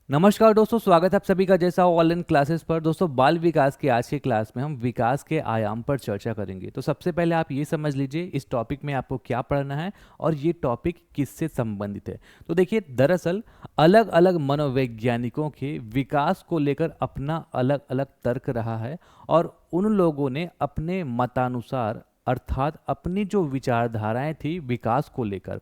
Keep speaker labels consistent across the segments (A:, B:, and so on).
A: नमस्कार दोस्तों, स्वागत है आप सभी का जैसा ऑनलाइन क्लासेस पर। दोस्तों, बाल विकास की आज की क्लास में हम विकास के आयाम पर चर्चा करेंगे। तो सबसे पहले आप ये समझ लीजिए इस टॉपिक में आपको क्या पढ़ना है और ये टॉपिक किससे संबंधित है। तो देखिए, दरअसल अलग अलग मनोवैज्ञानिकों के विकास को लेकर अपना अलग अलग तर्क रहा है और उन लोगों ने अपने मतानुसार अर्थात अपनी जो विचारधाराएं थी विकास को लेकर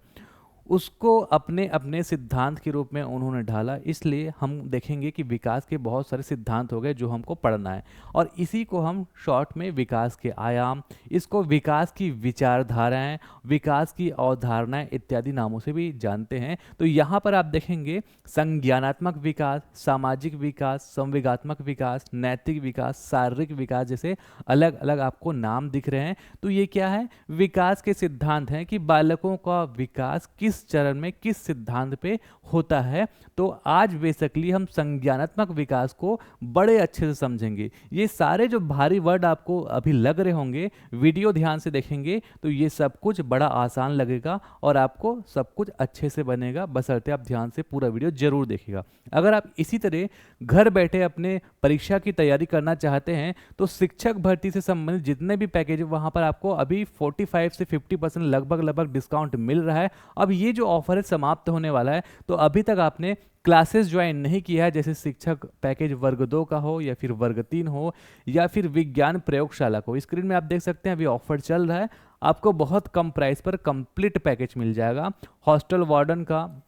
A: उसको अपने अपने सिद्धांत के रूप में उन्होंने ढाला। इसलिए हम देखेंगे कि विकास के बहुत सारे सिद्धांत हो गए जो हमको पढ़ना है और इसी को हम शॉर्ट में विकास के आयाम, इसको विकास की विचारधाराएं, विकास की अवधारणाएं इत्यादि नामों से भी जानते हैं। तो यहाँ पर आप देखेंगे संज्ञानात्मक विकास, सामाजिक विकास, संवेगात्मक विकास, नैतिक विकास, शारीरिक विकास जैसे अलग अलग आपको नाम दिख रहे हैं। तो ये क्या है? विकास के सिद्धांत हैं कि बालकों का विकास किस चरण में किस सिद्धांत पे होता है। तो आज बेसिकली हम संज्ञानात्मक विकास को बड़े अच्छे से समझेंगे। ये सारे जो भारी वर्ड आपको अभी लग रहे होंगे, वीडियो ध्यान से देखेंगे तो ये सब कुछ बड़ा आसान लगेगा और आपको सब कुछ अच्छे से बनेगा, बशर्ते आप ध्यान से पूरा वीडियो जरूर देखिएगा। अगर आप इसी तरह घर बैठे अपने परीक्षा की तैयारी करना चाहते हैं तो शिक्षक भर्ती से संबंधित जितने भी पैकेज वहां पर आपको अभी 45 से 50% लगभग डिस्काउंट मिल रहा है। अब ये जो ऑफर है समाप्त होने वाला है, तो अभी तक आपने क्लासेस ज्वाइन नहीं किया है, जैसे शिक्षक पैकेज वर्ग 2 का हो या फिर वर्ग 3 हो या फिर विज्ञान प्रयोगशाला को, स्क्रीन में आप देख सकते हैं अभी ऑफर चल रहा है। आपको बहुत कम प्राइस पर कंप्लीट पैकेज मिल जाएगा। हॉस्टल वार्डन का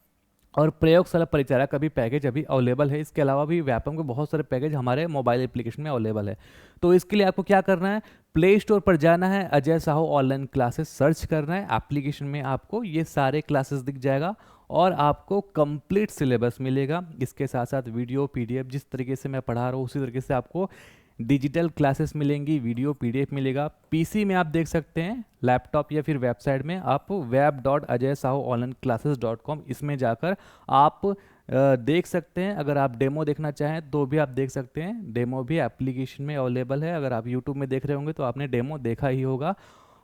A: और प्रयोगशाला परिचारक का भी पैकेज अभी अवेलेबल है। इसके अलावा भी व्यापम के बहुत सारे पैकेज हमारे मोबाइल एप्लीकेशन में अवेलेबल है। तो इसके लिए आपको क्या करना है? प्ले स्टोर पर जाना है, Ajay Sahu online classes search करना है। एप्लीकेशन में आपको ये सारे क्लासेस दिख जाएगा और आपको कंप्लीट सिलेबस मिलेगा। इसके साथ साथ वीडियो, पीडीएफ, जिस तरीके से मैं पढ़ा रहा हूँ उसी तरीके से आपको डिजिटल क्लासेस मिलेंगी, वीडियो पीडीएफ मिलेगा। पीसी में आप देख सकते हैं, लैपटॉप या फिर वेबसाइट में आप web.ajaysahuonlineclasses.com इसमें जाकर आप देख सकते हैं। अगर आप डेमो देखना चाहें तो भी आप देख सकते हैं, डेमो भी एप्लीकेशन में अवेलेबल है। अगर आप यूट्यूब में देख रहे होंगे तो आपने डेमो देखा ही होगा।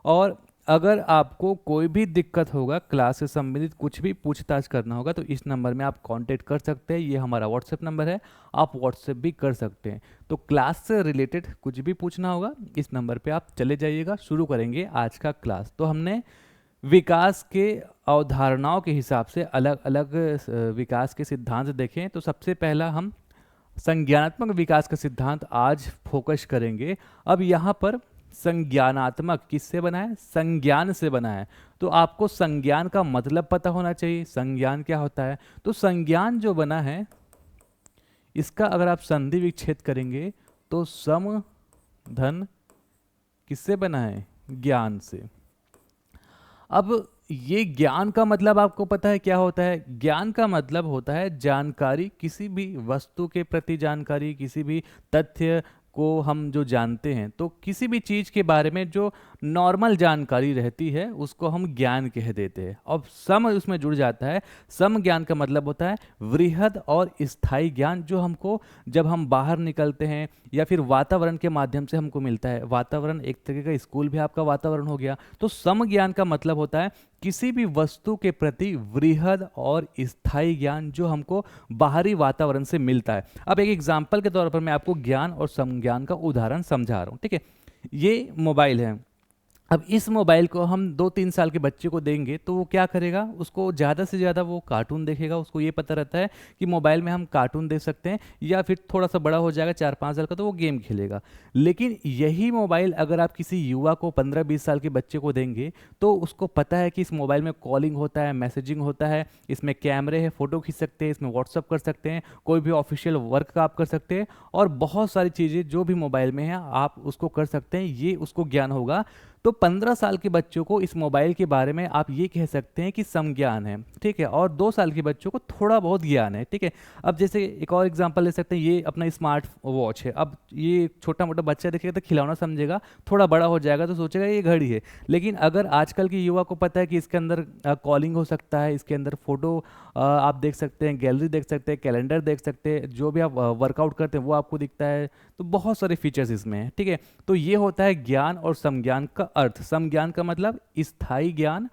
A: और अगर आपको कोई भी दिक्कत होगा, क्लास से संबंधित कुछ भी पूछताछ करना होगा, तो इस नंबर में आप कांटेक्ट कर सकते हैं। ये हमारा व्हाट्सएप नंबर है, आप व्हाट्सएप भी कर सकते हैं। तो क्लास से रिलेटेड कुछ भी पूछना होगा इस नंबर पे आप चले जाइएगा। शुरू करेंगे आज का क्लास। तो हमने विकास के अवधारणाओं के हिसाब से अलग अलग विकास के सिद्धांत देखें। तो सबसे पहला हम संज्ञानात्मक विकास का सिद्धांत आज फोकस करेंगे। अब यहाँ पर संज्ञानात्मक किससे बना है? संज्ञान से बना है। तो आपको संज्ञान का मतलब पता होना चाहिए। संज्ञान क्या होता है? तो संज्ञान जो बना है इसका अगर आप संधि विच्छेद करेंगे तो सम धन किससे बना है? ज्ञान से। अब ये ज्ञान का मतलब आपको पता है क्या होता है? ज्ञान का मतलब होता है जानकारी, किसी भी वस्तु के प्रति जानकारी, किसी भी तथ्य को हम जो जानते हैं। तो किसी भी चीज के बारे में जो नॉर्मल जानकारी रहती है उसको हम ज्ञान कह देते हैं। अब सम उसमें जुड़ जाता है। सम ज्ञान का मतलब होता है वृहद और स्थायी ज्ञान, जो हमको जब हम बाहर निकलते हैं या फिर वातावरण के माध्यम से हमको मिलता है। वातावरण एक तरीके का स्कूल भी आपका वातावरण हो गया। तो सम ज्ञान का मतलब होता है किसी भी वस्तु के प्रति वृहद और स्थायी ज्ञान जो हमको बाहरी वातावरण से मिलता है। अब एक एग्जाम्पल के तौर पर मैं आपको ज्ञान और समज्ञान का उदाहरण समझा रहा हूँ, ठीक है। ये मोबाइल है। अब इस मोबाइल को हम 2-3 साल के बच्चे को देंगे तो वो क्या करेगा? उसको ज़्यादा से ज़्यादा वो कार्टून देखेगा। उसको ये पता रहता है कि मोबाइल में हम कार्टून देख सकते हैं, या फिर थोड़ा सा बड़ा हो जाएगा 4-5 साल का तो वो गेम खेलेगा। लेकिन यही मोबाइल अगर आप किसी युवा को 15-20 साल के बच्चे को देंगे तो उसको पता है कि इस मोबाइल में कॉलिंग होता है, मैसेजिंग होता है, इसमें कैमरे हैं, फ़ोटो खींच सकते हैं, इसमें व्हाट्सअप कर सकते हैं, कोई भी ऑफिशियल वर्क आप कर सकते हैं और बहुत सारी चीज़ें जो भी मोबाइल में है आप उसको कर सकते हैं। ये उसको ज्ञान होगा। तो 15 साल के बच्चों को इस मोबाइल के बारे में आप ये कह सकते हैं कि समज्ञान है, ठीक है। और 2 साल के बच्चों को थोड़ा बहुत ज्ञान है, ठीक है। अब जैसे एक और एग्जांपल ले सकते हैं, ये अपना स्मार्ट वॉच है। अब ये छोटा मोटा बच्चा देखेगा तो खिलौना समझेगा, थोड़ा बड़ा हो जाएगा तो सोचेगा ये घड़ी है। लेकिन अगर आजकल के युवा को पता है कि इसके अंदर कॉलिंग हो सकता है, इसके अंदर फोटो आप देख सकते हैं, गैलरी देख सकते हैं, कैलेंडर देख सकते हैं, जो भी आप वर्कआउट करते हैं वो आपको दिखता है। तो बहुत सारे फीचर्स इसमें हैं, ठीक है। तो ये होता है ज्ञान और समज्ञान का अर्थ। समज्ञान का मतलब स्थायी ज्ञान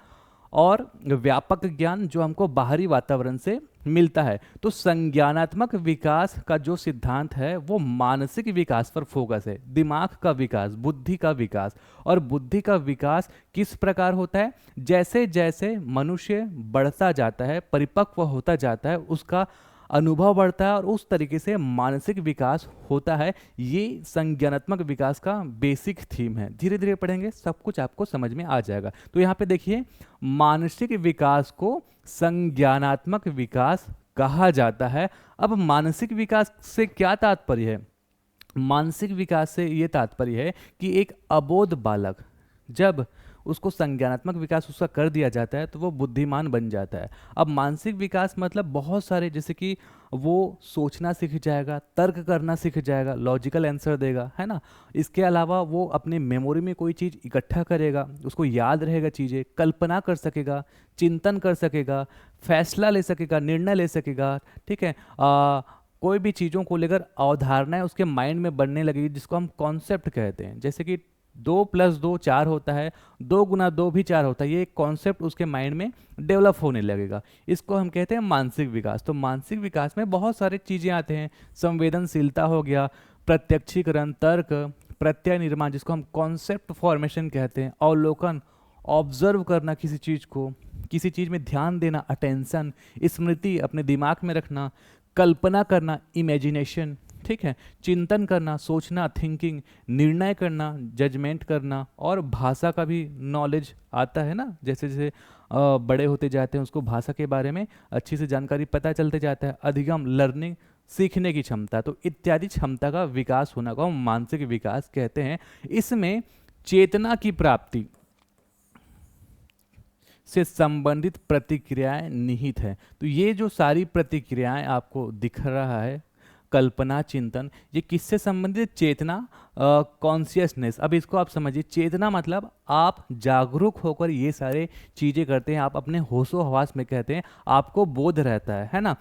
A: और व्यापक ज्ञान जो हमको बाहरी वातावरण से मिलता है। तो संज्ञानात्मक विकास का जो सिद्धांत है वो मानसिक विकास पर फोकस है, दिमाग का विकास, बुद्धि का विकास। और बुद्धि का विकास किस प्रकार होता है? जैसे जैसे मनुष्य बढ़ता जाता है, परिपक्व होता जाता है, उसका अनुभव बढ़ता है और उस तरीके से मानसिक विकास होता है। ये संज्ञानात्मक विकास का बेसिक थीम है। धीरे धीरे पढ़ेंगे, सब कुछ आपको समझ में आ जाएगा। तो यहाँ पे देखिए, मानसिक विकास को संज्ञानात्मक विकास कहा जाता है। अब मानसिक विकास से क्या तात्पर्य है? मानसिक विकास से ये तात्पर्य है कि एक अबोध बालक, जब उसको संज्ञानात्मक विकास उसका कर दिया जाता है तो वो बुद्धिमान बन जाता है। अब मानसिक विकास मतलब बहुत सारे, जैसे कि वो सोचना सीख जाएगा, तर्क करना सीख जाएगा, लॉजिकल आंसर देगा, है ना। इसके अलावा वो अपने मेमोरी में कोई चीज़ इकट्ठा करेगा, उसको याद रहेगा चीज़ें, कल्पना कर सकेगा, चिंतन कर सकेगा, फैसला ले सकेगा, निर्णय ले सकेगा, ठीक है। कोई भी चीज़ों को लेकर अवधारणाएं उसके माइंड में बनने लगेगी, जिसको हम कॉन्सेप्ट कहते हैं। जैसे कि 2+2 4 होता है, 2×2 भी 4 होता है, ये एक कॉन्सेप्ट उसके माइंड में डेवलप होने लगेगा। इसको हम कहते हैं मानसिक विकास। तो मानसिक विकास में बहुत सारी चीज़ें आते हैं, संवेदनशीलता हो गया, प्रत्यक्षीकरण, तर्क, प्रत्यय निर्माण जिसको हम कॉन्सेप्ट फॉर्मेशन कहते हैं, अवलोकन, ऑब्जर्व करना किसी चीज़ को, किसी चीज़ में ध्यान देना, अटेंशन, स्मृति, अपने दिमाग में रखना, कल्पना करना, इमेजिनेशन, ठीक है, चिंतन करना, सोचना, थिंकिंग, निर्णय करना, जजमेंट करना, और भाषा का भी नॉलेज आता है ना। जैसे जैसे बड़े होते जाते हैं उसको भाषा के बारे में अच्छी से जानकारी पता चलते जाता है। अधिगम, लर्निंग, सीखने की क्षमता, तो इत्यादि क्षमता का विकास होना को हम मानसिक विकास कहते हैं। इसमें चेतना की प्राप्ति से संबंधित प्रतिक्रियाएं निहित है। तो ये जो सारी प्रतिक्रियाएं आपको दिख रहा है, कल्पना, चिंतन, ये किससे संबंधित? चेतना, कॉन्शियसनेस। अब इसको आप समझिए, चेतना मतलब आप जागरूक होकर ये सारे चीज़ें करते हैं, आप अपने होशो हवास में कहते हैं, आपको बोध रहता है ना।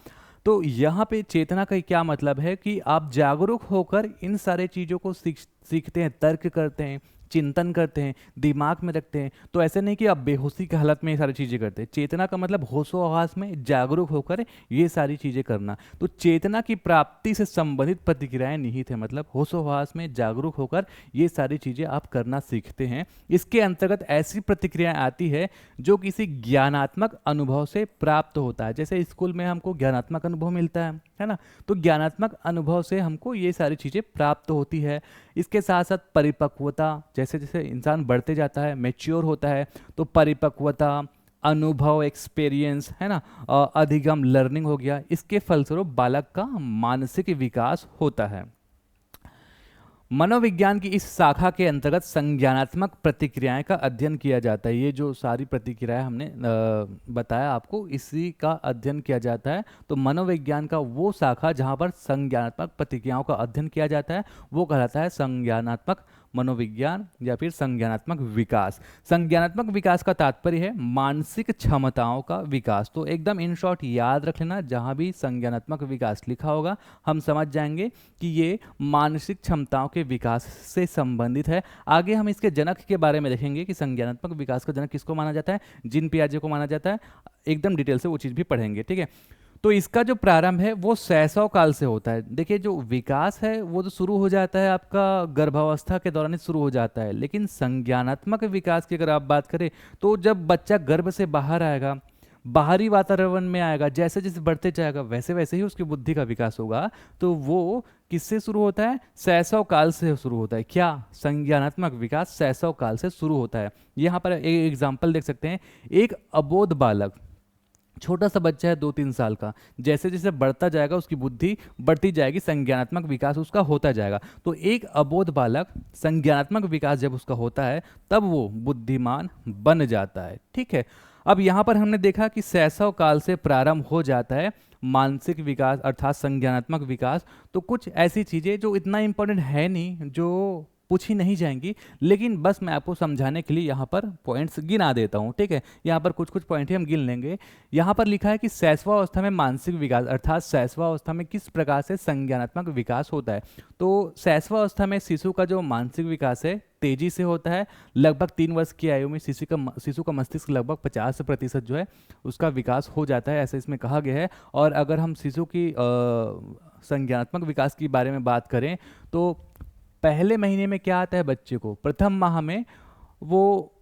A: तो यहाँ पे चेतना का क्या मतलब है कि आप जागरूक होकर इन सारे चीज़ों को सीखते हैं, तर्क करते हैं, चिंतन करते हैं, दिमाग में रखते हैं। तो ऐसे नहीं कि आप बेहोशी की हालत में ये सारी चीज़ें करते हैं। चेतना का मतलब होशो हवास में जागरूक होकर ये सारी चीज़ें करना। तो चेतना की प्राप्ति से संबंधित प्रतिक्रियाएं निहित है, मतलब होशो हवास में जागरूक होकर ये सारी चीज़ें आप करना सीखते हैं। इसके अंतर्गत ऐसी प्रतिक्रियाएं आती है जो किसी ज्ञानात्मक अनुभव से प्राप्त होता है। जैसे स्कूल में हमको ज्ञानात्मक अनुभव मिलता है ना। तो ज्ञानात्मक अनुभव से हमको ये सारी चीज़ें प्राप्त होती है। इसके साथ साथ परिपक्वता, जैसे जैसे इंसान बढ़ते जाता है, मैच्योर होता है, तो परिपक्वता, अनुभव, एक्सपीरियंस, है ना, अधिगम, लर्निंग हो गया। इसके फलस्वरूप बालक का मानसिक विकास होता है। मनोविज्ञान की इस शाखा के अंतर्गत संज्ञानात्मक प्रतिक्रियाएं का अध्ययन किया जाता है। ये जो सारी प्रतिक्रियाएं हमने बताया आपको, इसी का अध्ययन किया जाता है। तो मनोविज्ञान का वो शाखा जहां पर संज्ञानात्मक प्रतिक्रियाओं का अध्ययन किया जाता है वो कहलाता है संज्ञानात्मक मनोविज्ञान या फिर संज्ञानात्मक विकास। संज्ञानात्मक विकास का तात्पर्य है मानसिक क्षमताओं का विकास। तो एकदम इन शॉर्ट याद रख लेना, जहां भी संज्ञानात्मक विकास लिखा होगा हम समझ जाएंगे कि ये मानसिक क्षमताओं के विकास से संबंधित है। आगे हम इसके जनक के बारे में देखेंगे कि संज्ञानात्मक विकास का जनक किसको माना जाता है, जीन पियाजे को माना जाता है। एकदम डिटेल से वो चीज़ भी पढ़ेंगे, ठीक है। तो इसका जो प्रारंभ है वो शैशव काल से होता है। देखिए, जो विकास है वो तो शुरू हो जाता है आपका गर्भावस्था के दौरान ही शुरू हो जाता है, लेकिन संज्ञानात्मक विकास की अगर आप बात करें तो जब बच्चा गर्भ से बाहर आएगा, बाहरी वातावरण में आएगा, जैसे जैसे बढ़ते जाएगा वैसे वैसे ही उसकी बुद्धि का विकास होगा। तो वो किससे शुरू होता है? शैशव काल से शुरू होता है। क्या? संज्ञानात्मक विकास शैशव काल से शुरू होता है। यहाँ पर एक एग्जाम्पल देख सकते हैं। एक अबोध बालक, छोटा सा बच्चा है 2-3 साल का, जैसे जैसे बढ़ता जाएगा उसकी बुद्धि बढ़ती जाएगी, संज्ञानात्मक विकास उसका होता जाएगा। तो एक अबोध बालक, संज्ञानात्मक विकास जब उसका होता है तब वो बुद्धिमान बन जाता है, ठीक है। अब यहाँ पर हमने देखा कि शैशव काल से प्रारंभ हो जाता है मानसिक विकास अर्थात संज्ञानात्मक विकास। तो कुछ ऐसी चीज़ें जो इतना इम्पोर्टेंट है नहीं, जो पूछी नहीं जाएंगी, लेकिन बस मैं आपको समझाने के लिए यहाँ पर पॉइंट्स गिना देता हूँ, ठीक है। यहाँ पर कुछ कुछ पॉइंट ही हम गिन लेंगे। यहाँ पर लिखा है कि शैशवावस्था में मानसिक विकास, अर्थात शैशवावस्था में किस प्रकार से संज्ञानात्मक विकास होता है। तो शैशवावस्था में शिशु का जो मानसिक विकास है तेजी से होता है। लगभग 3 वर्ष की आयु में शिशु का मस्तिष्क लगभग 50% जो है उसका विकास हो जाता है, ऐसा इसमें कहा गया है। और अगर हम शिशु की संज्ञानात्मक विकास के बारे में बात करें तो पहले महीने में क्या आता है बच्चे को, प्रथम माह में वो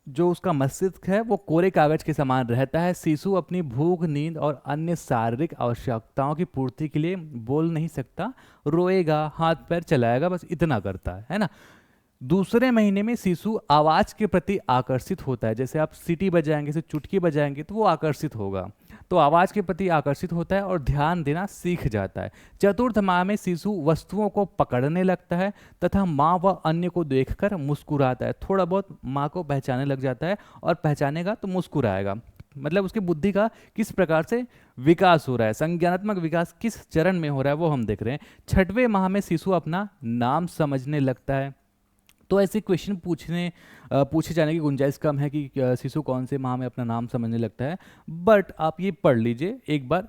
A: जो उसका मस्तिष्क है वो कोरे कागज के समान रहता है। शिशु अपनी भूख, नींद और अन्य शारीरिक आवश्यकताओं की पूर्ति के लिए बोल नहीं सकता, रोएगा, हाथ पैर चलाएगा, बस इतना करता है ना। दूसरे महीने में शिशु आवाज के प्रति आकर्षित होता है, जैसे आप सीटी बजाएंगे, से चुटकी बजाएंगे तो वो आकर्षित होगा, तो आवाज के प्रति आकर्षित होता है और ध्यान देना सीख जाता है। चतुर्थ माह में शिशु वस्तुओं को पकड़ने लगता है तथा माँ व अन्य को देखकर मुस्कुराता है, थोड़ा बहुत माँ को पहचानने लग जाता है और पहचानेगा तो मुस्कुराएगा। मतलब उसकी बुद्धि का किस प्रकार से विकास हो रहा है, संज्ञानात्मक विकास किस चरण में हो रहा है वो हम देख रहे हैं। छठवें माह में शिशु अपना नाम समझने लगता है। तो ऐसे क्वेश्चन पूछे जाने की गुंजाइश कम है कि शिशु कौन से माह में अपना नाम समझने लगता है, बट आप ये पढ़ लीजिए एक बार,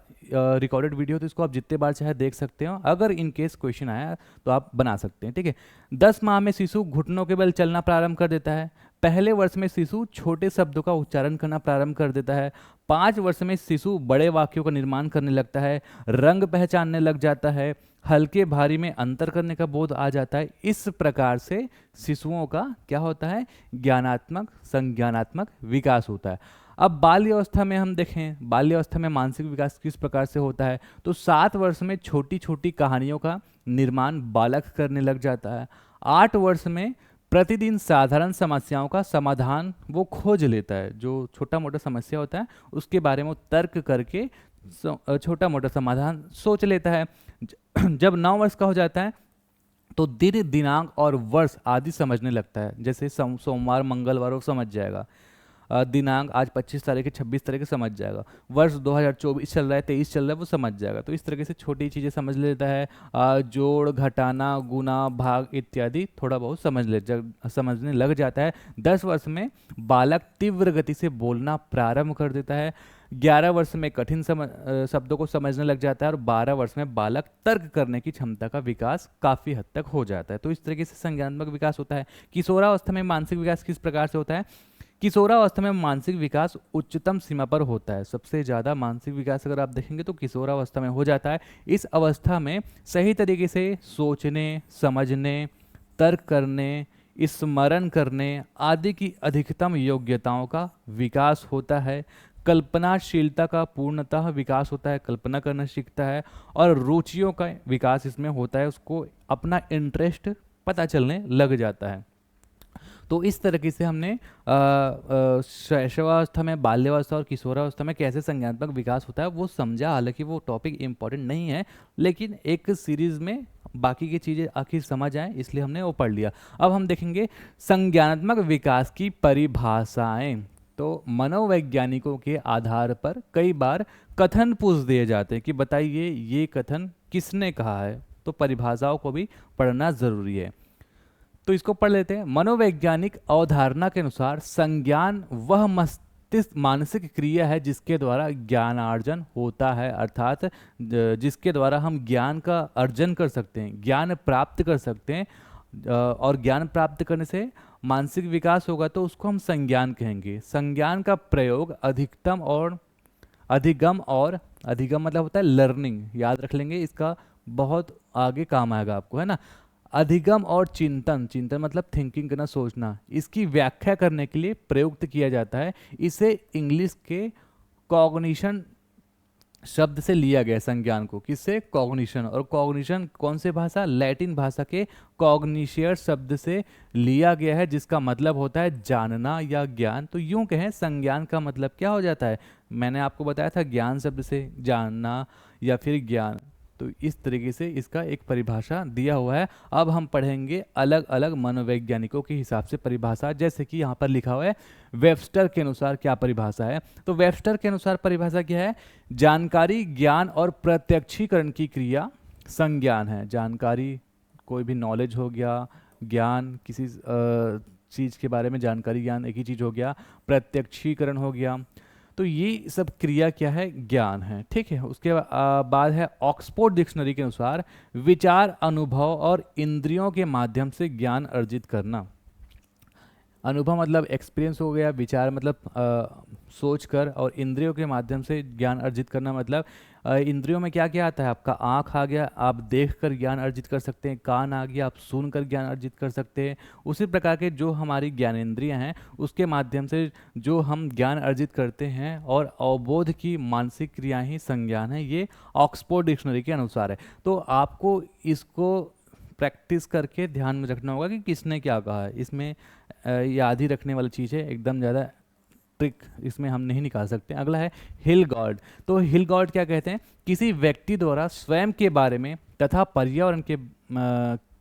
A: रिकॉर्डेड वीडियो तो इसको आप जितने बार चाहे देख सकते हो, अगर इन केस क्वेश्चन आया तो आप बना सकते हैं, ठीक है। 10 माह में शिशु घुटनों के बल चलना प्रारंभ कर देता है। पहले वर्ष में शिशु छोटे शब्दों का उच्चारण करना प्रारंभ कर देता है। 5 वर्ष में शिशु बड़े वाक्यों का निर्माण करने लगता है, रंग पहचानने लग जाता है, हल्के भारी में अंतर करने का बोध आ जाता है। इस प्रकार से शिशुओं का क्या होता है, ज्ञानात्मक संज्ञानात्मक विकास होता है। अब बाल्यावस्था में हम देखें, बाल्यावस्था में मानसिक विकास किस प्रकार से होता है, तो 7 वर्ष में छोटी छोटी कहानियों का निर्माण बालक करने लग जाता है। 8 वर्ष में प्रतिदिन साधारण समस्याओं का समाधान वो खोज लेता है, जो छोटा मोटा समस्या होता है उसके बारे में वो तर्क करके छोटा मोटा समाधान सोच लेता है। जब 9 वर्ष का हो जाता है तो दिन, दिनांक और वर्ष आदि समझने लगता है, जैसे सोमवार मंगलवार वो समझ जाएगा, दिनांक आज 25 तारीख है 26 तारीख समझ जाएगा, वर्ष 2024 चल रहा है 23 चल रहा है वो समझ जाएगा। तो इस तरीके से छोटी चीज़ें समझ लेता है, जोड़ घटाना गुना भाग इत्यादि थोड़ा बहुत समझने लग जाता है। 10 वर्ष में बालक तीव्र गति से बोलना प्रारंभ कर देता है। 11 वर्ष में कठिन शब्दों को समझने लग जाता है और 12 वर्ष में बालक तर्क करने की क्षमता का विकास काफ़ी हद तक हो जाता है। तो इस तरीके से संज्ञानात्मक विकास होता है। किशोरावस्था में मानसिक विकास किस प्रकार से होता है, किशोरावस्था में मानसिक विकास उच्चतम सीमा पर होता है। सबसे ज़्यादा मानसिक विकास अगर आप देखेंगे तो किशोरावस्था में हो जाता है। इस अवस्था में सही तरीके से सोचने, समझने, तर्क करने, स्मरण करने आदि की अधिकतम योग्यताओं का विकास होता है। कल्पनाशीलता का पूर्णतः विकास होता है, कल्पना करना सीखता है और रुचियों का विकास इसमें होता है, उसको अपना इंटरेस्ट पता चलने लग जाता है। तो इस तरीके से हमने शैशवावस्था में, बाल्यावस्था और किशोरावस्था में कैसे संज्ञानात्मक विकास होता है वो समझा। हालांकि वो टॉपिक इम्पॉर्टेंट नहीं है, लेकिन एक सीरीज में बाकी की चीज़ें आखिर समझ आए इसलिए हमने वो पढ़ लिया। अब हम देखेंगे संज्ञानात्मक विकास की परिभाषाएं। तो मनोवैज्ञानिकों के आधार पर कई बार कथन पूछ दिए जाते हैं कि बताइए ये कथन किसने कहा है, तो परिभाषाओं को भी पढ़ना जरूरी है। तो इसको पढ़ लेते हैं। मनोवैज्ञानिक अवधारणा के अनुसार संज्ञान वह मस्तिष्क मानसिक क्रिया है जिसके द्वारा ज्ञानार्जन होता है, अर्थात जिसके द्वारा हम ज्ञान का अर्जन कर सकते हैं, ज्ञान प्राप्त कर सकते हैं। और ज्ञान प्राप्त करने से मानसिक विकास होगा तो उसको हम संज्ञान कहेंगे। संज्ञान का प्रयोग अधिगम मतलब होता है लर्निंग, याद रख लेंगे, इसका बहुत आगे काम आएगा आपको, है ना। अधिगम और चिंतन मतलब थिंकिंग करना, सोचना, इसकी व्याख्या करने के लिए प्रयुक्त किया जाता है। इसे इंग्लिश के कॉग्निशन शब्द से लिया गया संज्ञान को, किससे, कॉग्निशन। और कॉग्निशन कौन से भाषा, लैटिन भाषा के कॉग्निशियर शब्द से लिया गया है, जिसका मतलब होता है जानना या ज्ञान। तो यूं कहें संज्ञान का मतलब क्या हो जाता है, मैंने आपको बताया था ज्ञान शब्द से जानना या फिर ज्ञान। तो इस तरीके से इसका एक परिभाषा दिया हुआ है। अब हम पढ़ेंगे अलग अलग मनोवैज्ञानिकों के हिसाब से परिभाषा, जैसे कि यहाँ पर लिखा हुआ है वेबस्टर के अनुसार क्या परिभाषा है। तो वेबस्टर के अनुसार परिभाषा क्या है, जानकारी, ज्ञान और प्रत्यक्षीकरण की क्रिया संज्ञान है। जानकारी, कोई भी नॉलेज हो गया, ज्ञान, किसी चीज़ के बारे में जानकारी, ज्ञान एक ही चीज़ हो गया। प्रत्यक्षीकरण हो गया। तो ये सब क्रिया क्या है, ज्ञान है, ठीक है। उसके बाद है ऑक्सफोर्ड डिक्शनरी के अनुसार विचार, अनुभव और इंद्रियों के माध्यम से ज्ञान अर्जित करना। अनुभव मतलब एक्सपीरियंस हो गया, विचार मतलब सोच कर, और इंद्रियों के माध्यम से ज्ञान अर्जित करना मतलब इंद्रियों में क्या क्या आता है, आपका आँख आ गया, आप देख कर ज्ञान अर्जित कर सकते हैं, कान आ गया, आप सुन कर ज्ञान अर्जित कर सकते हैं। उसी प्रकार के जो हमारी ज्ञानेंद्रियां हैं उसके माध्यम से जो हम ज्ञान अर्जित करते हैं, और अवबोध की मानसिक क्रियाएं ही संज्ञान है, ये ऑक्सफोर्ड डिक्शनरी के अनुसार है। तो आपको इसको प्रैक्टिस करके ध्यान में रखना होगा कि किसने क्या कहा है। इसमें याद ही रखने वाली चीज़ है, एकदम ज़्यादा ट्रिक इसमें हम नहीं निकाल सकते। अगला है हिलगार्ड। तो हिलगार्ड क्या कहते हैं, किसी व्यक्ति द्वारा स्वयं के बारे में तथा पर्यावरण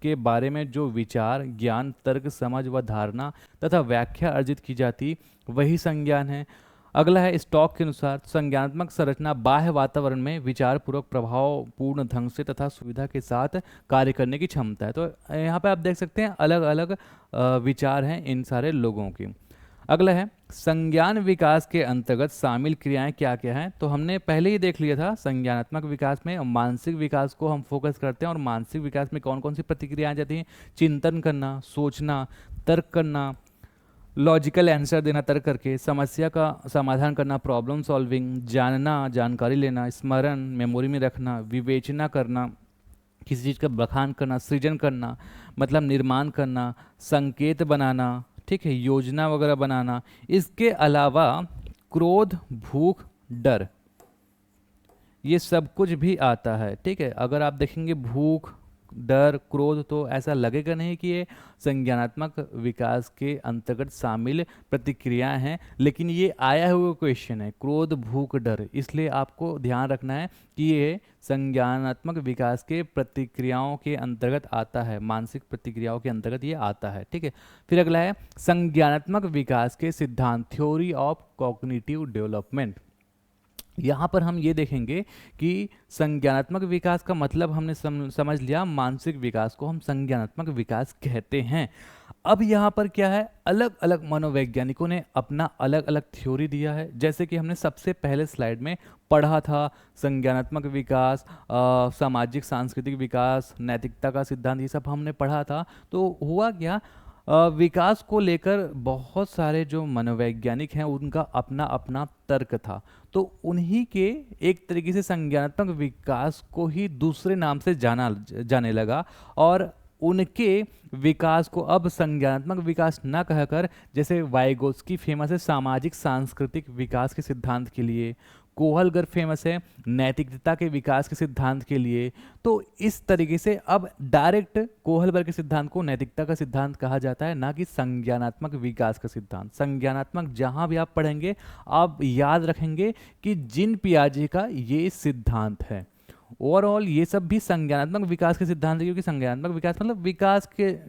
A: के बारे में जो विचार, ज्ञान, तर्क, समझ व धारणा तथा व्याख्या अर्जित की जाती वही संज्ञान है। अगला है स्टॉक के अनुसार संज्ञानात्मक संरचना बाह्य वातावरण में विचार पूर्वक प्रभावपूर्ण ढंग से तथा सुविधा के साथ कार्य करने की क्षमता है। तो यहाँ पे आप देख सकते हैं अलग अलग विचार हैं इन सारे लोगों की। अगला है संज्ञान विकास के अंतर्गत शामिल क्रियाएं क्या क्या हैं। तो हमने पहले ही देख लिया था, संज्ञानात्मक विकास में मानसिक विकास को हम फोकस करते हैं, और मानसिक विकास में कौन कौन सी प्रतिक्रियाएं जाती हैं, चिंतन करना, सोचना, तर्क करना, लॉजिकल आंसर देना तर्क करके, समस्या का समाधान करना, प्रॉब्लम सॉल्विंग, जानना, जानकारी लेना, स्मरण, मेमोरी में रखना, विवेचना करना, किसी चीज़ का बखान करना, सृजन करना मतलब निर्माण करना, संकेत बनाना, ठीक है, योजना वगैरह बनाना। इसके अलावा क्रोध, भूख, डर, ये सब कुछ भी आता है, ठीक है। अगर आप देखेंगे भूख, डर, क्रोध, तो ऐसा लगेगा नहीं कि ये संज्ञानात्मक विकास के अंतर्गत शामिल प्रतिक्रियाएं हैं, लेकिन ये आया हुआ क्वेश्चन है, क्रोध, भूख, डर, इसलिए आपको ध्यान रखना है कि ये संज्ञानात्मक विकास के प्रतिक्रियाओं के अंतर्गत आता है, मानसिक प्रतिक्रियाओं के अंतर्गत ये आता है, ठीक है। फिर अगला है संज्ञानात्मक विकास के सिद्धांत, थ्योरी ऑफ कॉग्निटिव डेवलपमेंट। यहाँ पर हम ये देखेंगे कि संज्ञानात्मक विकास का मतलब हमने समझ लिया, मानसिक विकास को हम संज्ञानात्मक विकास कहते हैं। अब यहाँ पर क्या है, अलग अलग मनोवैज्ञानिकों ने अपना अलग अलग थ्योरी दिया है। जैसे कि हमने सबसे पहले स्लाइड में पढ़ा था, संज्ञानात्मक विकास, सामाजिक सांस्कृतिक विकास, नैतिकता का सिद्धांत, ये सब हमने पढ़ा था। तो हुआ क्या, विकास को लेकर बहुत सारे जो मनोवैज्ञानिक हैं उनका अपना अपना तर्क था। तो उन्हीं के एक तरीके से संज्ञानात्मक विकास को ही दूसरे नाम से जाने लगा, और उनके विकास को अब संज्ञानात्मक विकास न कहकर, जैसे वाइगोत्स्की फेमस है सामाजिक सांस्कृतिक विकास के सिद्धांत के लिए, कोहलगर फेमस है नैतिकता के विकास के सिद्धांत के लिए। तो इस तरीके से अब डायरेक्ट कोहलबर्ग के सिद्धांत को नैतिकता का सिद्धांत कहा जाता है, ना कि संज्ञानात्मक विकास का सिद्धांत। संज्ञानात्मक जहां भी आप पढ़ेंगे आप याद रखेंगे कि जीन पियाजे का ये सिद्धांत है। ओवरऑल ये सब भी संज्ञानात्मक विकास के सिद्धांत है, क्योंकि संज्ञानात्मक विकास मतलब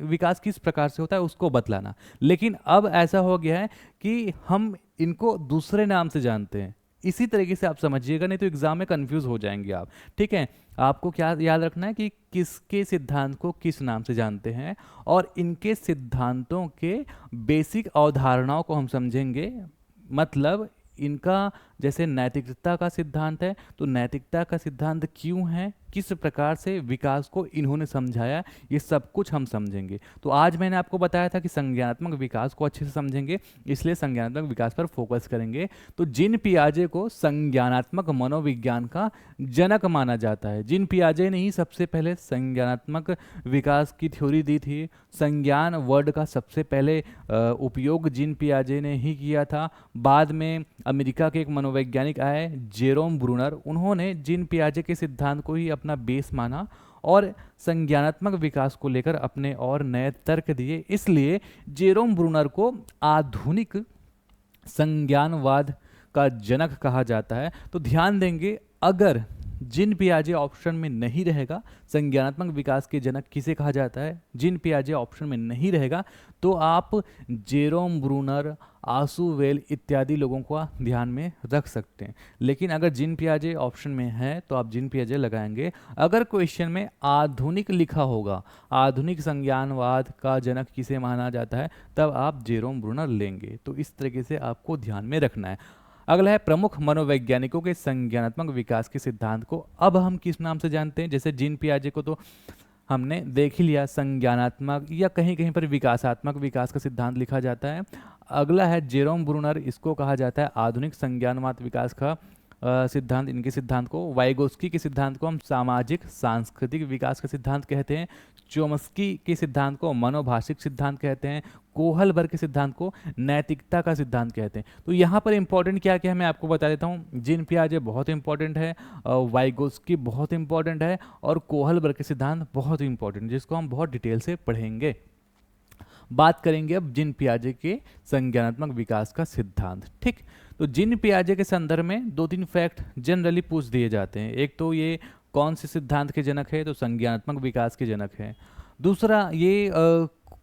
A: विकास किस प्रकार से होता है उसको बतलाना। लेकिन अब ऐसा हो गया है कि हम इनको दूसरे नाम से जानते हैं। इसी तरीके से आप समझिएगा, नहीं तो एग्जाम में कंफ्यूज हो जाएंगे आप, ठीक है। आपको क्या याद रखना है कि किसके सिद्धांत को किस नाम से जानते हैं, और इनके सिद्धांतों के बेसिक अवधारणाओं को हम समझेंगे। मतलब इनका जैसे नैतिकता का सिद्धांत है, तो नैतिकता का सिद्धांत क्यों है, किस प्रकार से विकास को इन्होंने समझाया, ये सब कुछ हम समझेंगे। तो आज मैंने आपको बताया था कि संज्ञानात्मक विकास को अच्छे से समझेंगे, इसलिए संज्ञानात्मक विकास पर फोकस करेंगे। तो जीन पियाजे को संज्ञानात्मक मनोविज्ञान का जनक माना जाता है। जीन पियाजे ने ही सबसे पहले संज्ञानात्मक विकास की थ्योरी दी थी। संज्ञान वर्ड का सबसे पहले उपयोग जीन पियाजे ने ही किया था। बाद में अमेरिका के एक मनोवैज्ञानिक आए जेरोम ब्रूनर, उन्होंने जीन पियाजे के सिद्धांत को ही अपना बेस माना और संज्ञानात्मक विकास को लेकर अपने और नए तर्क दिए। इसलिए जेरोम ब्रूनर को आधुनिक संज्ञानवाद का जनक कहा जाता है। तो ध्यान देंगे, अगर जिन पियाजे ऑप्शन में नहीं रहेगा, संज्ञानात्मक विकास के जनक किसे कहा जाता है, जिन पियाजे ऑप्शन में नहीं रहेगा, तो आप जेरोम ब्रूनर, आसुवेल इत्यादि लोगों को ध्यान में रख सकते हैं। लेकिन अगर जिन पियाजे ऑप्शन में है तो आप जिन पियाजे लगाएंगे। अगर क्वेश्चन में आधुनिक लिखा होगा, आधुनिक संज्ञानवाद का जनक किसे माना जाता है, तब आप जेरोम ब्रूनर लेंगे। तो इस तरीके से आपको ध्यान में रखना है। अगला है प्रमुख मनोवैज्ञानिकों के संज्ञानात्मक विकास के सिद्धांत को अब हम किस नाम से जानते हैं। जैसे जिन पियाजे को तो हमने देख ही लिया, संज्ञानात्मक या कहीं कहीं पर विकासात्मक विकास का सिद्धांत लिखा जाता है। अगला है जेरोम ब्रूनर, इसको कहा जाता है आधुनिक संज्ञानवाद विकास का सिद्धांत। इनके सिद्धांत को, वाइगोस्की के सिद्धांत को हम सामाजिक सांस्कृतिक विकास का सिद्धांत कहते हैं। चोम्स्की के सिद्धांत को मनोभाषिक सिद्धांत कहते हैं। कोहलबर्ग के सिद्धांत को नैतिकता का सिद्धांत कहते हैं। तो यहाँ पर इंपॉर्टेंट क्या क्या है मैं आपको बता देता हूँ। जिन पियाजे बहुत इंपॉर्टेंट है, वाइगोस्की बहुत इंपॉर्टेंट है, और कोहलबर्ग के सिद्धांत बहुत इंपॉर्टेंट, जिसको हम बहुत डिटेल से पढ़ेंगे। बात करेंगे अब जिन पियाजे के संज्ञानात्मक विकास का सिद्धांत। ठीक, तो जिन पियाजे के संदर्भ में 2-3 फैक्ट जनरली पूछ दिए जाते हैं। एक तो ये कौन से सिद्धांत के जनक है, तो संज्ञानात्मक विकास के जनक है। दूसरा ये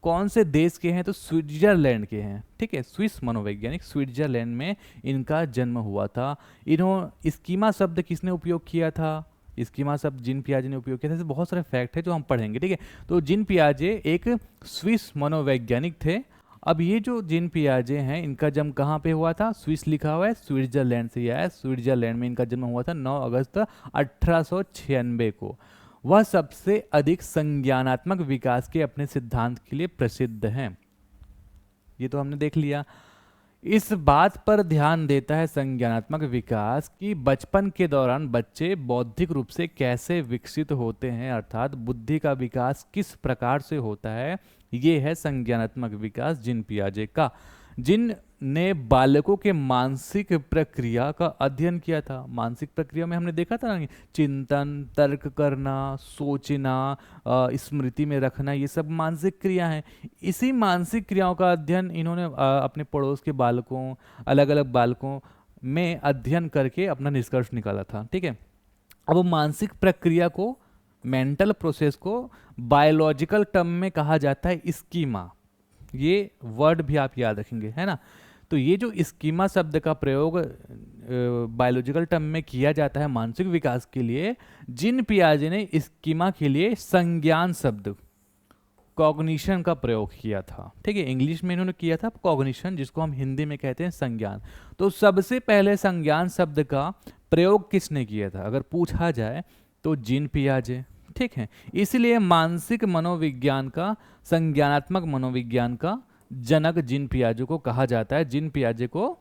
A: कौन से देश के हैं, तो स्विट्जरलैंड के हैं। ठीक है, स्विस मनोवैज्ञानिक, स्विट्जरलैंड में इनका जन्म हुआ था। स्कीमा शब्द किसने उपयोग किया था, स्कीमा शब्द जिन पियाजे ने उपयोग किया था। ऐसे बहुत सारे फैक्ट है जो हम पढ़ेंगे। ठीक है, तो जिन पियाजे एक स्विस मनोवैज्ञानिक थे। अब ये जो जिन पियाजे हैं, इनका जन्म कहाँ पे हुआ था, स्विस लिखा हुआ है, स्विट्जरलैंड से आया है। स्विट्जरलैंड में इनका जन्म हुआ था 9 अगस्त 1896 को। वह सबसे अधिक संज्ञानात्मक विकास के अपने सिद्धांत के लिए प्रसिद्ध हैं। ये तो हमने देख लिया। इस बात पर ध्यान देता है संज्ञानात्मक विकास कि बचपन के दौरान बच्चे बौद्धिक रूप से कैसे विकसित होते हैं, अर्थात बुद्धि का विकास किस प्रकार से होता है। ये है संज्ञानात्मक विकास जिन पियाजे का। जिन ने बालकों के मानसिक प्रक्रिया का अध्ययन किया था। मानसिक प्रक्रिया में हमने देखा था ना, चिंतन, तर्क करना, सोचना, स्मृति में रखना, ये सब मानसिक क्रिया हैं। इसी मानसिक क्रियाओं का अध्ययन इन्होंने अपने पड़ोस के बालकों, अलग अलग बालकों में अध्ययन करके अपना निष्कर्ष निकाला था। ठीक है, अब मानसिक प्रक्रिया को, मेंटल प्रोसेस को बायोलॉजिकल टर्म में कहा जाता है स्कीमा। ये वर्ड भी आप याद रखेंगे, है ना। तो ये जो स्कीमा शब्द का प्रयोग बायोलॉजिकल टर्म में किया जाता है मानसिक विकास के लिए, जिन पियाजे ने स्कीमा के लिए संज्ञान शब्द कॉग्निशन का प्रयोग किया था। ठीक है, इंग्लिश में इन्होंने किया था कॉग्निशन, जिसको हम हिंदी में कहते हैं संज्ञान। तो सबसे पहले संज्ञान शब्द का प्रयोग किसने किया था अगर पूछा जाए, तो जिन पियाजे। ठीक है, इसलिए मानसिक मनोविज्ञान का, संज्ञानात्मक मनोविज्ञान का जनक जिन पियाजे को कहा जाता है। जिन पियाजे को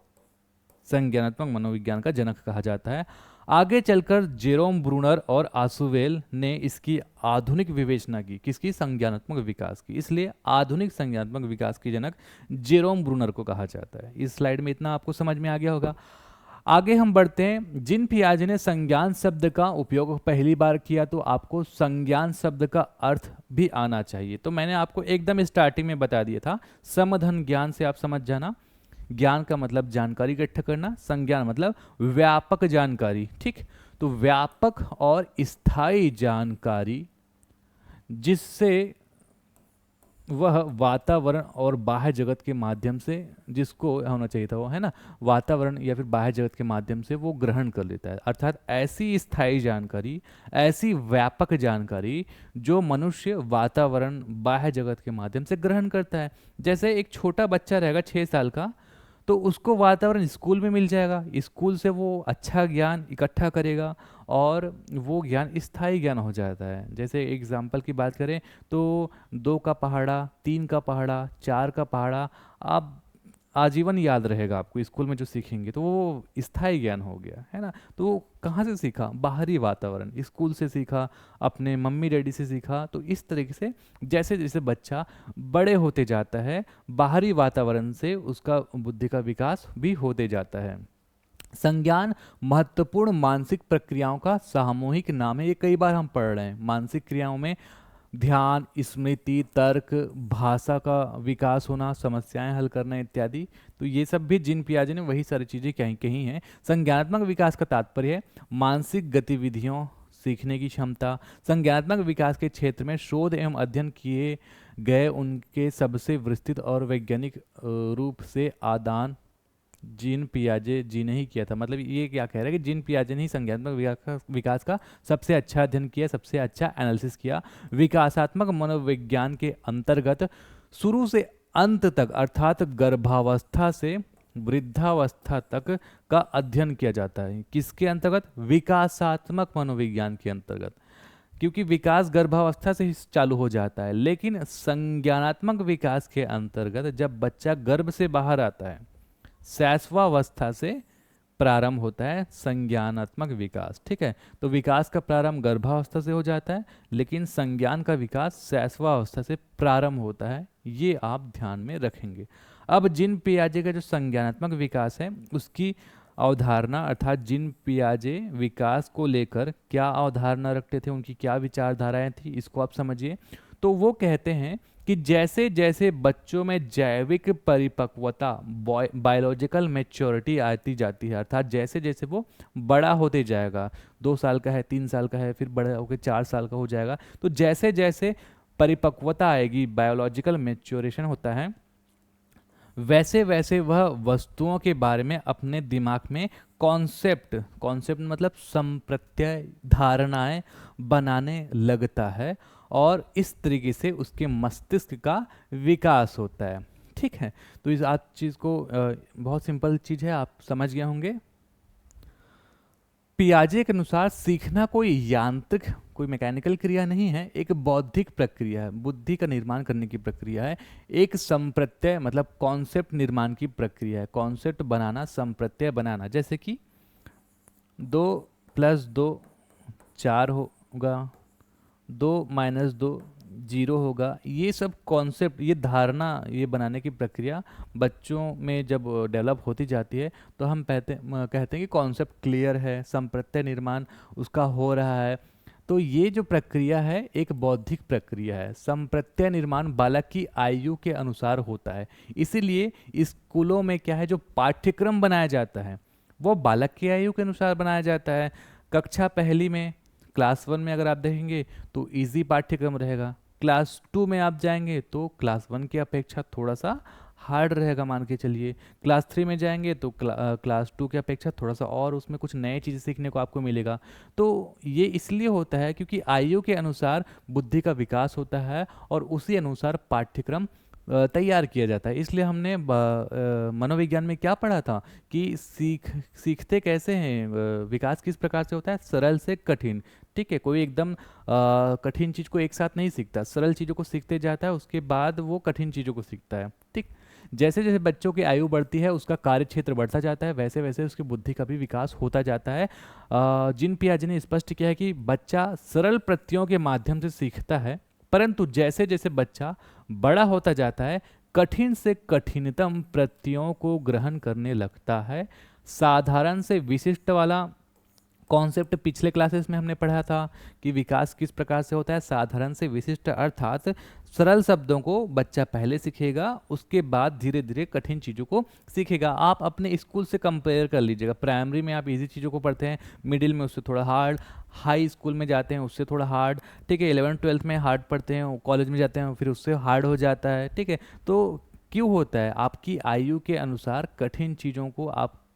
A: संज्ञानात्मक मनोविज्ञान का जनक कहा जाता है। आगे चलकर जेरोम ब्रूनर और आसुवेल ने इसकी आधुनिक विवेचना की, किसकी, संज्ञानात्मक विकास की। इसलिए आधुनिक संज्ञानात्मक विकास के जनक जेरोम ब्रूनर को कहा जाता है। इस स्लाइड में इतना आपको समझ में आ गया होगा। आगे हम बढ़ते हैं। जिन पियाजे ने संज्ञान शब्द का उपयोग पहली बार किया, तो आपको संज्ञान शब्द का अर्थ भी आना चाहिए। तो मैंने आपको एकदम स्टार्टिंग में बता दिया था, समधन ज्ञान से आप समझ जाना। ज्ञान का मतलब जानकारी इकट्ठा करना, संज्ञान मतलब व्यापक जानकारी। ठीक, तो व्यापक और स्थायी जानकारी जिससे वह वातावरण और बाह्य जगत के माध्यम से, जिसको होना चाहिए था वो, है ना, वातावरण या फिर बाह्य जगत के माध्यम से वो ग्रहण कर लेता है। अर्थात ऐसी स्थायी जानकारी, ऐसी व्यापक जानकारी जो मनुष्य वातावरण, बाह्य जगत के माध्यम से ग्रहण करता है। जैसे एक छोटा बच्चा रहेगा 6 साल का, तो उसको वातावरण स्कूल में मिल जाएगा, स्कूल से वो अच्छा ज्ञान इकट्ठा करेगा और वो ज्ञान स्थायी ज्ञान हो जाता है। जैसे एग्जाम्पल की बात करें तो 2 का पहाड़ा, 3 का पहाड़ा, 4 का पहाड़ा आप आजीवन याद रहेगा आपको स्कूल में जो सीखेंगे, तो वो स्थायी ज्ञान हो गया, है ना। तो वो कहाँ से सीखा, बाहरी वातावरण, स्कूल से सीखा, अपने मम्मी डैडी से सीखा। तो इस तरीके से जैसे जैसे बच्चा बड़े होते जाता है, बाहरी वातावरण से उसका बुद्धि का विकास भी होते जाता है। संज्ञान महत्वपूर्ण मानसिक प्रक्रियाओं का सामूहिक नाम है। ये कई बार हम पढ़ रहे हैं, मानसिक क्रियाओं में ध्यान, स्मृति, तर्क, भाषा का विकास होना, समस्याएं हल करना इत्यादि। तो ये सब भी जीन पियाजे ने वही सारी चीज़ें कहीं कहीं हैं। संज्ञानात्मक विकास का तात्पर्य है मानसिक गतिविधियों, सीखने की क्षमता। संज्ञानात्मक विकास के क्षेत्र में शोध एवं अध्ययन किए गए उनके सबसे विस्तृत और वैज्ञानिक रूप से आदान जीन पियाजे जी ने ही किया था। मतलब ये क्या कह रहा है कि जीन पियाजे ने ही संज्ञानात्मक विकास का सबसे अच्छा अध्ययन किया, सबसे अच्छा एनालिसिस किया। विकासात्मक मनोविज्ञान के अंतर्गत शुरू से अंत तक अर्थात गर्भावस्था से वृद्धावस्था तक का अध्ययन किया जाता है। किसके अंतर्गत? विकासात्मक मनोविज्ञान के अंतर्गत, क्योंकि विकास गर्भावस्था से ही चालू हो जाता है। लेकिन संज्ञानात्मक विकास के अंतर्गत जब बच्चा गर्भ से बाहर आता है, शैशवावस्था से प्रारंभ होता है संज्ञानात्मक विकास। ठीक है, तो विकास का प्रारंभ गर्भावस्था से हो जाता है, लेकिन संज्ञान का विकास शैशवावस्था से प्रारंभ होता है। ये आप ध्यान में रखेंगे। अब जीन पियाजे का जो संज्ञानात्मक विकास है उसकी अवधारणा, अर्थात जीन पियाजे विकास को लेकर क्या अवधारणा रखते थे, उनकी क्या विचारधाराएं थी, इसको आप समझिए। तो वो कहते हैं कि जैसे जैसे बच्चों में जैविक परिपक्वता, बायोलॉजिकल मैच्योरिटी आती जाती है, अर्थात जैसे जैसे वो बड़ा होते जाएगा, 2 साल का है, 3 साल का है, फिर बड़ा होकर 4 साल का हो जाएगा, तो जैसे जैसे परिपक्वता आएगी, बायोलॉजिकल मैच्योरेशन होता है, वैसे वैसे वह वस्तुओं के बारे में अपने दिमाग में कॉन्सेप्ट मतलब संप्रत्यय, धारणाएं बनाने लगता है, और इस तरीके से उसके मस्तिष्क का विकास होता है। ठीक है, तो इस आज चीज़ को बहुत सिंपल चीज़ है, आप समझ गए होंगे। पियाजे के अनुसार सीखना कोई यांत्रिक, कोई मैकेनिकल क्रिया नहीं है, एक बौद्धिक प्रक्रिया है, बुद्धि का निर्माण करने की प्रक्रिया है। एक संप्रत्यय मतलब कॉन्सेप्ट निर्माण की प्रक्रिया है, कॉन्सेप्ट बनाना, संप्रत्यय बनाना। जैसे कि 2+2 4 होगा, 2-2 0 होगा। ये सब कॉन्सेप्ट, ये धारणा, ये बनाने की प्रक्रिया बच्चों में जब डेवलप होती जाती है तो हम कहते हैं कि कॉन्सेप्ट क्लियर है, संप्रत्यय निर्माण उसका हो रहा है। तो ये जो प्रक्रिया है एक बौद्धिक प्रक्रिया है। संप्रत्यय निर्माण बालक की आयु के अनुसार होता है, इसीलिए स्कूलों में क्या है, जो पाठ्यक्रम बनाया जाता है वो बालक की आयु के अनुसार बनाया जाता है। कक्षा पहली में, क्लास 1 में अगर आप देखेंगे तो इजी पाठ्यक्रम रहेगा, क्लास 2 में आप जाएंगे तो क्लास 1 की अपेक्षा थोड़ा सा हार्ड रहेगा, मान के चलिए। क्लास 3 में जाएंगे तो क्लास 2 की अपेक्षा थोड़ा सा और उसमें कुछ नए चीज़ें सीखने को आपको मिलेगा। तो ये इसलिए होता है क्योंकि आयु के अनुसार बुद्धि का विकास होता है और उसी अनुसार पाठ्यक्रम तैयार किया जाता है। इसलिए हमने मनोविज्ञान में क्या पढ़ा था कि सीखते कैसे हैं, विकास किस प्रकार से होता है, सरल से कठिन। ठीक है, कोई एकदम कठिन चीज़ को एक साथ नहीं सीखता, सरल चीज़ों को सीखते जाता है, उसके बाद वो कठिन चीज़ों को सीखता है। ठीक, जैसे जैसे बच्चों की आयु बढ़ती है उसका कार्य क्षेत्र बढ़ता जाता है, वैसे वैसे उसकी बुद्धि का भी विकास होता जाता है। जीन पियाजे ने स्पष्ट किया है कि बच्चा सरल प्रत्ययों के माध्यम से सीखता है, परंतु जैसे जैसे बच्चा बड़ा होता जाता है कठिन से कठिनतम प्रत्ययों को ग्रहण करने लगता है। साधारण से विशिष्ट वाला कॉन्सेप्ट पिछले क्लासेस में हमने पढ़ा था कि विकास किस प्रकार से होता है, साधारण से विशिष्ट, अर्थात सरल शब्दों को बच्चा पहले सीखेगा, उसके बाद धीरे धीरे कठिन चीज़ों को सीखेगा। आप अपने स्कूल से कंपेयर कर लीजिएगा, प्राइमरी में आप इजी चीज़ों को पढ़ते हैं, मिडिल में उससे थोड़ा हार्ड, हाई स्कूल में जाते हैं उससे थोड़ा हार्ड, ठीक है, 11th-12th में हार्ड पढ़ते हैं, कॉलेज में जाते हैं फिर उससे हार्ड हो जाता है। ठीक है, तो क्यों होता है, आपकी आयु के अनुसार कठिन चीज़ों को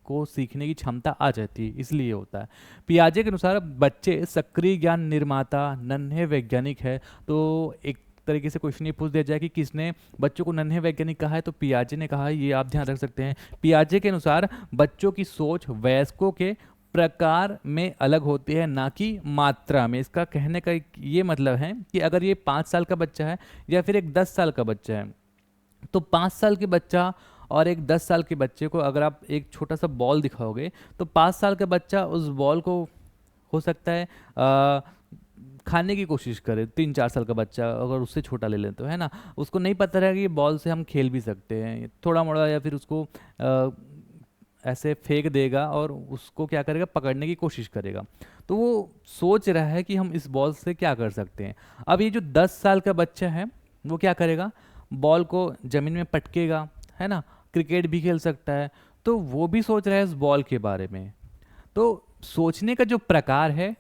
A: को सीखने की क्षमता आ जाती है, इसलिए होता है। पियाजे के अनुसार बच्चे सक्रिय ज्ञान निर्माता, नन्हे वैज्ञानिक है। तो एक तरीके से क्वेश्चन ये पूछ दिया जाए कि किसने बच्चों को नन्हे वैज्ञानिक कहा है, तो पियाजे ने कहा है, ये आप ध्यान रख सकते हैं। पियाजे के अनुसार बच्चों की सोच वयस्कों के प्रकार में अलग होती है, ना कि मात्रा में। इसका कहने का ये मतलब है कि अगर ये 5 साल का बच्चा है या फिर एक 10 साल का बच्चा है, तो 5 साल के बच्चा और एक 10 साल के बच्चे को अगर आप एक छोटा सा बॉल दिखाओगे तो 5 साल का बच्चा उस बॉल को हो सकता है खाने की कोशिश करे। 3-4 साल का बच्चा अगर उससे छोटा ले लें तो, है ना, उसको नहीं पता रहेगा कि बॉल से हम खेल भी सकते हैं थोड़ा मोड़ा, या फिर उसको ऐसे फेंक देगा और उसको क्या करेगा, पकड़ने की कोशिश करेगा। तो वो सोच रहा है कि हम इस बॉल से क्या कर सकते हैं। अब ये जो 10 साल का बच्चा है वो क्या करेगा, बॉल को ज़मीन में पटकेगा, है ना, क्रिकेट भी खेल सकता है। तो वो भी सोच रहा है इस बॉल के बारे में। तो सोचने का जो प्रकार है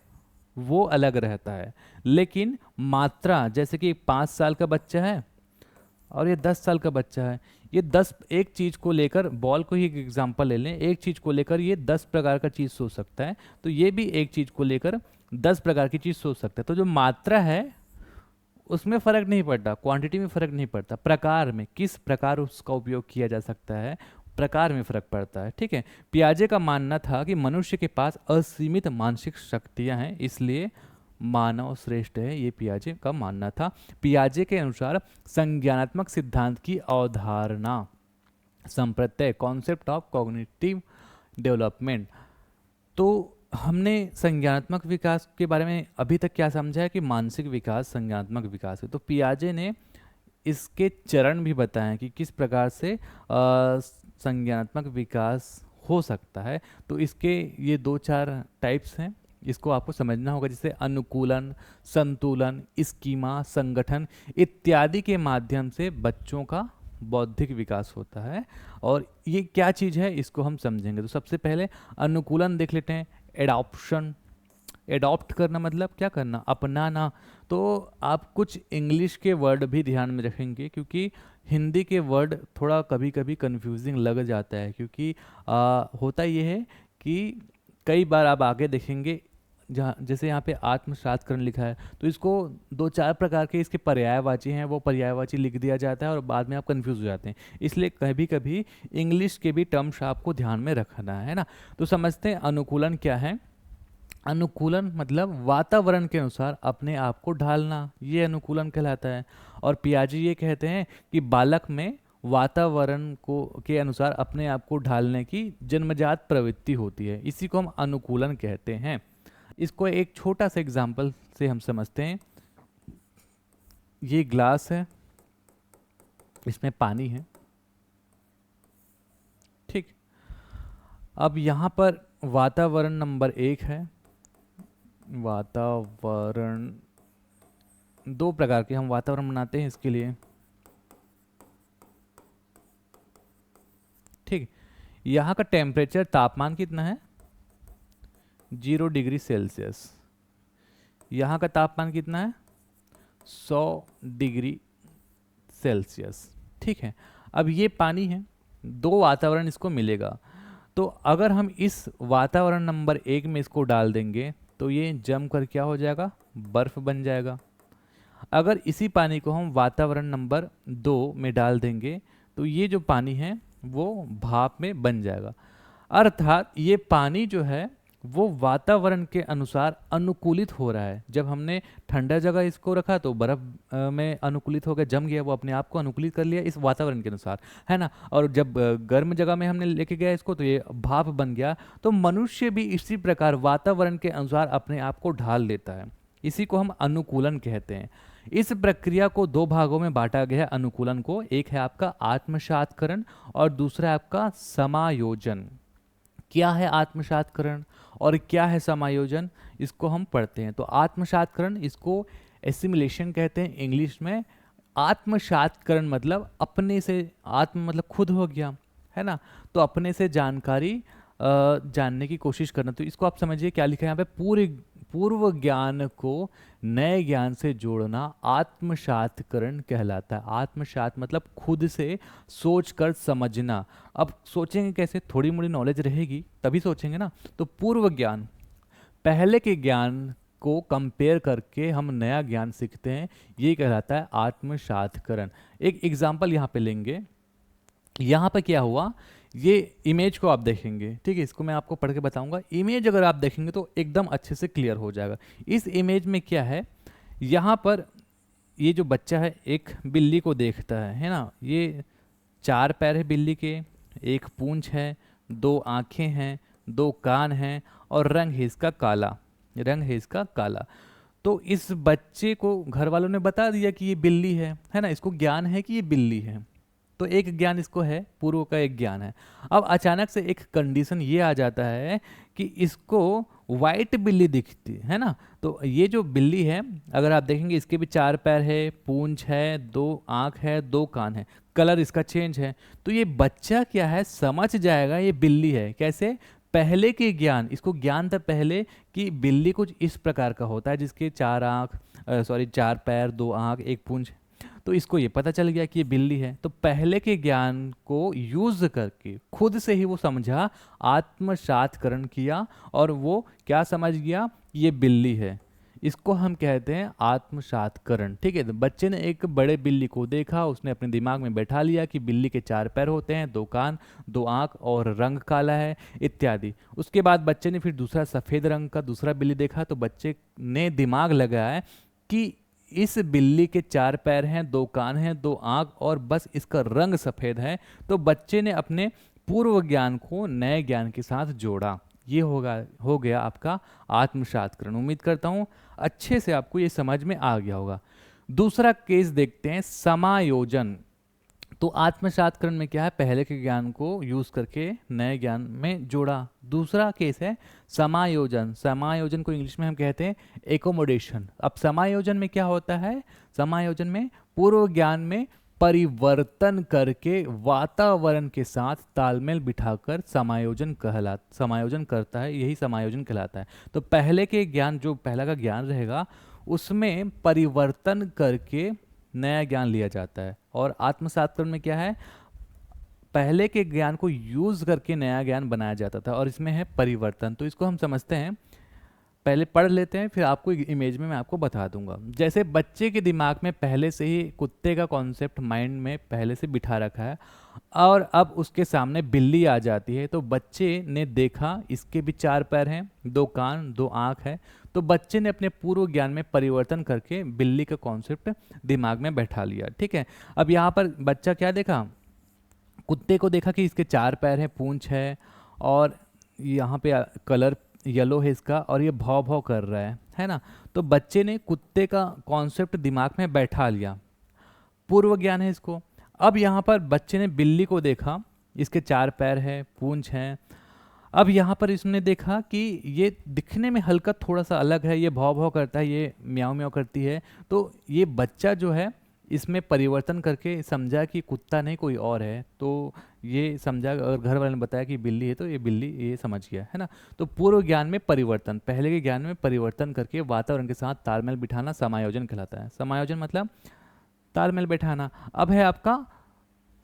A: वो अलग रहता है, लेकिन मात्रा, जैसे कि 5 साल का बच्चा है और ये 10 साल का बच्चा है, ये 10 एक चीज़ को लेकर, बॉल को ही एक एग्जांपल ले लें, एक चीज़ को लेकर ये 10 प्रकार का चीज़ सोच सकता है, तो ये भी एक चीज़ को लेकर 10 प्रकार की चीज़ सोच सकता है। तो जो मात्रा है उसमें फ़र्क नहीं पड़ता, क्वांटिटी में फ़र्क नहीं पड़ता, प्रकार में, किस प्रकार उसका उपयोग किया जा सकता है, प्रकार में फ़र्क पड़ता है। ठीक है। पियाजे का मानना था कि मनुष्य के पास असीमित मानसिक शक्तियां हैं, इसलिए मानव श्रेष्ठ है, ये पियाजे का मानना था। पियाजे के अनुसार संज्ञानात्मक सिद्धांत की अवधारणा, संप्रत्यय, कॉन्सेप्ट ऑफ कॉग्निटिव डेवलपमेंट। तो हमने संज्ञानात्मक विकास के बारे में अभी तक क्या समझा है कि मानसिक विकास संज्ञानात्मक विकास है। तो पियाजे ने इसके चरण भी बताए हैं कि किस प्रकार से संज्ञानात्मक विकास हो सकता है। तो इसके ये 2-4 टाइप्स हैं, इसको आपको समझना होगा, जैसे अनुकूलन, संतुलन, स्कीमा, संगठन इत्यादि के माध्यम से बच्चों का बौद्धिक विकास होता है। और ये क्या चीज़ है इसको हम समझेंगे। तो सबसे पहले अनुकूलन देख लेते हैं। एडॉप्शन, एडॉप्ट करना मतलब क्या करना, अपनाना। तो आप कुछ इंग्लिश के वर्ड भी ध्यान में रखेंगे, क्योंकि हिंदी के वर्ड थोड़ा कभी कभी कंफ्यूजिंग लग जाता है, क्योंकि होता ये है कि कई बार आप आगे देखेंगे, जहाँ जैसे यहाँ पे आत्मसातकरण लिखा है, तो इसको 2-4 प्रकार के इसके पर्यायवाची हैं, वो पर्यायवाची लिख दिया जाता है और बाद में आप कंफ्यूज हो जाते हैं। इसलिए कभी कभी इंग्लिश के भी टर्म्स आपको ध्यान में रखना है ना। तो समझते हैं अनुकूलन क्या है। अनुकूलन मतलब वातावरण के अनुसार अपने आप को ढालना, ये अनुकूलन कहलाता है। और पियाजे ये कहते हैं कि बालक में वातावरण को के अनुसार अपने आप को ढालने की जन्मजात प्रवृत्ति होती है, इसी को हम अनुकूलन कहते हैं। इसको एक छोटा सा एग्जाम्पल से हम समझते हैं। ये ग्लास है, इसमें पानी है, ठीक। अब यहाँ पर वातावरण नंबर 1 है। वातावरण 2 प्रकार के हम वातावरण बनाते हैं इसके लिए, ठीक। यहाँ का टेम्परेचर, तापमान कितना है, 0 डिग्री सेल्सियस। यहाँ का तापमान कितना है, 100 डिग्री सेल्सियस, ठीक है। अब ये पानी है, 2 वातावरण इसको मिलेगा। तो अगर हम इस वातावरण नंबर 1 में इसको डाल देंगे तो ये जम कर क्या हो जाएगा, बर्फ बन जाएगा। अगर इसी पानी को हम वातावरण नंबर 2 में डाल देंगे तो ये जो पानी है वो भाप में बन जाएगा। अर्थात ये पानी जो है वो वातावरण के अनुसार अनुकूलित हो रहा है। जब हमने ठंडा जगह इसको रखा तो बर्फ में अनुकूलित हो गया, जम गया, वो अपने आप को अनुकूलित कर लिया इस वातावरण के अनुसार, है ना। और जब गर्म जगह में हमने लेके गया इसको तो ये भाप बन गया। तो मनुष्य भी इसी प्रकार वातावरण के अनुसार अपने आप को ढाल लेता है, इसी को हम अनुकूलन कहते हैं। इस प्रक्रिया को 2 भागों में बांटा गया है अनुकूलन को। एक है आपका आत्मसातकरण और दूसरा है आपका समायोजन। क्या है आत्मसातकरण और क्या है समायोजन, इसको हम पढ़ते हैं। तो आत्मसातकरण, इसको एसिमिलेशन कहते हैं इंग्लिश में। आत्मसातकरण मतलब अपने से, आत्म मतलब खुद हो गया, है ना। तो अपने से जानकारी जानने की कोशिश करना। तो इसको आप समझिए क्या लिखा है यहाँ पे, पूर्व ज्ञान को नए ज्ञान से जोड़ना आत्मसातकरण कहलाता है। आत्मसात मतलब खुद से सोच कर समझना। अब सोचेंगे कैसे, थोड़ी मोड़ी नॉलेज रहेगी तभी सोचेंगे ना। तो पूर्व ज्ञान, पहले के ज्ञान को कंपेयर करके हम नया ज्ञान सीखते हैं, ये कहलाता है आत्मसातकरण। एक एग्जाम्पल यहाँ पे लेंगे। यहाँ पे क्या हुआ, ये इमेज को आप देखेंगे, ठीक है, इसको मैं आपको पढ़ के बताऊंगा। इमेज अगर आप देखेंगे तो एकदम अच्छे से क्लियर हो जाएगा। इस इमेज में क्या है, यहाँ पर ये जो बच्चा है एक बिल्ली को देखता है ना। ये 4 पैर है बिल्ली के, एक पूंछ है, 2 आँखें हैं, 2 कान हैं और रंग है इसका काला, रंग है इसका काला। तो इस बच्चे को घर वालों ने बता दिया कि ये बिल्ली है ना, इसको ज्ञान है कि ये बिल्ली है। तो एक ज्ञान इसको है, पूर्व का एक ज्ञान है। अब अचानक से एक कंडीशन ये आ जाता है कि इसको वाइट बिल्ली दिखती है ना। तो ये जो बिल्ली है, अगर आप देखेंगे इसके भी 4 पैर है, पूंछ है, 2 आंख है, 2 कान है, कलर इसका चेंज है। तो ये बच्चा क्या है, समझ जाएगा ये बिल्ली है। कैसे? पहले के ज्ञान, इसको ज्ञान था पहले कि बिल्ली कुछ इस प्रकार का होता है, जिसके 4 आंख, 4 पैर, 2 आंख, 1 पूंछ। तो इसको ये पता चल गया कि ये बिल्ली है। तो पहले के ज्ञान को यूज करके खुद से ही वो समझा, आत्मसात्करण किया, और वो क्या समझ गया, ये बिल्ली है। इसको हम कहते हैं आत्मसात्करण। ठीक है, तो बच्चे ने एक बड़े बिल्ली को देखा, उसने अपने दिमाग में बैठा लिया कि बिल्ली के 4 पैर होते हैं, 2 कान, 2 आंख, और रंग काला है, इत्यादि। उसके बाद बच्चे ने फिर दूसरा सफ़ेद रंग का दूसरा बिल्ली देखा, तो बच्चे ने दिमाग लगाया कि इस बिल्ली के 4 पैर हैं, 2 कान हैं, 2 आंख, और बस इसका रंग सफ़ेद है। तो बच्चे ने अपने पूर्व ज्ञान को नए ज्ञान के साथ जोड़ा। ये हो गया आपका आत्मसात्करण। उम्मीद करता हूँ अच्छे से आपको ये समझ में आ गया होगा। दूसरा केस देखते हैं, समायोजन। तो आत्मसात्करण में क्या है, पहले के ज्ञान को यूज करके नए ज्ञान में जोड़ा। दूसरा केस है समायोजन। समायोजन को इंग्लिश में हम कहते हैं एकोमोडेशन। अब समायोजन में क्या होता है, समायोजन में पूर्व ज्ञान में परिवर्तन करके वातावरण के साथ तालमेल बिठाकर समायोजन करता है, यही समायोजन कहलाता है। तो पहले के ज्ञान, जो पहला का ज्ञान रहेगा, उसमें परिवर्तन करके नया ज्ञान लिया जाता है। और आत्मसात्करण में क्या है, पहले के ज्ञान को यूज करके नया ज्ञान बनाया जाता था, और इसमें है परिवर्तन। तो इसको हम समझते हैं, पहले पढ़ लेते हैं, फिर आपको इमेज में मैं आपको बता दूंगा। जैसे बच्चे के दिमाग में पहले से ही कुत्ते का कॉन्सेप्ट माइंड में पहले से बिठा रखा है, और अब उसके सामने बिल्ली आ जाती है। तो बच्चे ने देखा इसके भी 4 पैर हैं, 2 कान, 2 आंख है। तो बच्चे ने अपने पूर्व ज्ञान में परिवर्तन करके बिल्ली का कॉन्सेप्ट दिमाग में बैठा लिया। ठीक है, अब यहाँ पर बच्चा क्या देखा, कुत्ते को देखा कि इसके 4 पैर हैं, पूंछ है, और यहाँ पे कलर येलो है इसका, और ये भौं भौं कर रहा है ना। तो बच्चे ने कुत्ते का कॉन्सेप्ट दिमाग में बैठा लिया, पूर्व ज्ञान है इसको। अब यहाँ पर बच्चे ने बिल्ली को देखा, इसके 4 पैर है, पूंछ है। अब यहाँ पर इसने देखा कि ये दिखने में हल्का थोड़ा सा अलग है, ये भौं भौं करता है, ये म्याऊं म्याऊं करती है। तो ये बच्चा जो है इसमें परिवर्तन करके समझा कि कुत्ता नहीं कोई और है। तो ये समझा, अगर घर वाले ने बताया कि बिल्ली है तो ये बिल्ली, ये समझ गया है ना। तो पूर्व ज्ञान में परिवर्तन, पहले के ज्ञान में परिवर्तन करके वातावरण के साथ तालमेल बिठाना समायोजन कहलाता है। समायोजन मतलब तालमेल बैठाना। अब है आपका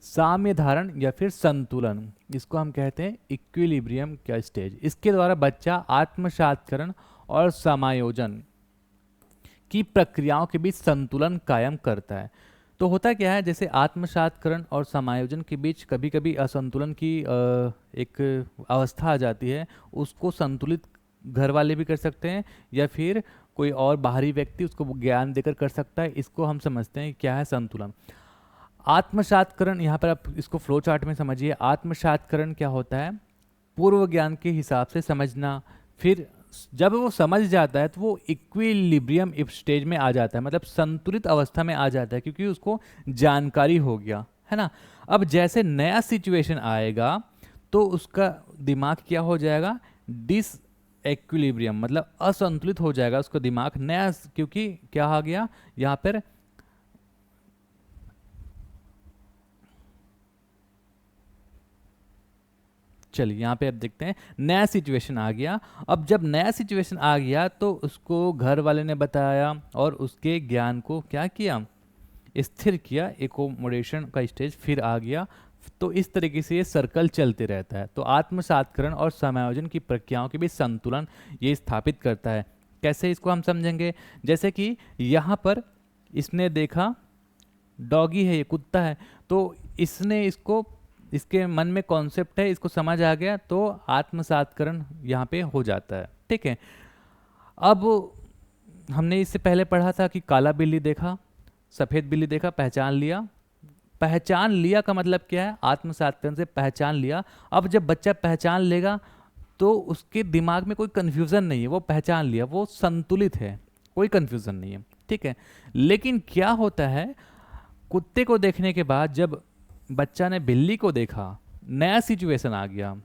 A: साम्य धारण या फिर संतुलन, इसको हम कहते हैं इक्विलिब्रियम का स्टेज। इसके द्वारा बच्चा आत्मसात्करण और समायोजन की प्रक्रियाओं के बीच संतुलन कायम करता है। तो होता क्या है, जैसे आत्मसात्करण और समायोजन के बीच कभी कभी असंतुलन की एक अवस्था आ जाती है, उसको संतुलित घर वाले भी कर सकते हैं, या फिर कोई और बाहरी व्यक्ति उसको ज्ञान देकर कर सकता है। इसको हम समझते हैं क्या है, संतुलन। आत्मसात्करण, यहाँ पर आप इसको फ्लो चार्ट में समझिए। आत्मसात्करण क्या होता है, पूर्व ज्ञान के हिसाब से समझना। फिर जब वो समझ जाता है तो वो इक्विलिब्रियम स्टेज में आ जाता है, मतलब संतुलित अवस्था में आ जाता है, क्योंकि उसको जानकारी हो गया है ना। अब जैसे नया सिचुएशन आएगा तो उसका दिमाग क्या हो जाएगा, डिस एक्विलिब्रियम, मतलब असंतुलित हो जाएगा उसका दिमाग नया, क्योंकि क्या आ गया यहाँ पर, चलिए यहाँ पे अब देखते हैं, नया सिचुएशन आ गया। अब जब नया सिचुएशन आ गया तो उसको घर वाले ने बताया और उसके ज्ञान को क्या किया, स्थिर किया, एकोमोडेशन का स्टेज फिर आ गया। तो इस तरीके से ये सर्कल चलते रहता है। तो आत्मसात्करण और समायोजन की प्रक्रियाओं के बीच संतुलन ये स्थापित करता है। कैसे इसको हम समझेंगे, जैसे कि यहाँ पर इसने देखा डॉगी है, ये कुत्ता है, तो इसने इसको, इसके मन में कॉन्सेप्ट है, इसको समझ आ गया, तो आत्मसात्करण यहाँ पे हो जाता है। ठीक है, अब हमने इससे पहले पढ़ा था कि काला बिल्ली देखा, सफ़ेद बिल्ली देखा, पहचान लिया। पहचान लिया का मतलब क्या है, आत्मसात्करण से पहचान लिया। अब जब बच्चा पहचान लेगा तो उसके दिमाग में कोई कन्फ्यूज़न नहीं है, वो पहचान लिया, वो संतुलित है, कोई कन्फ्यूज़न नहीं है। ठीक है, लेकिन क्या होता है, कुत्ते को देखने के बाद जब बच्चा ने बिल्ली को देखा, नया सिचुएशन आ गया,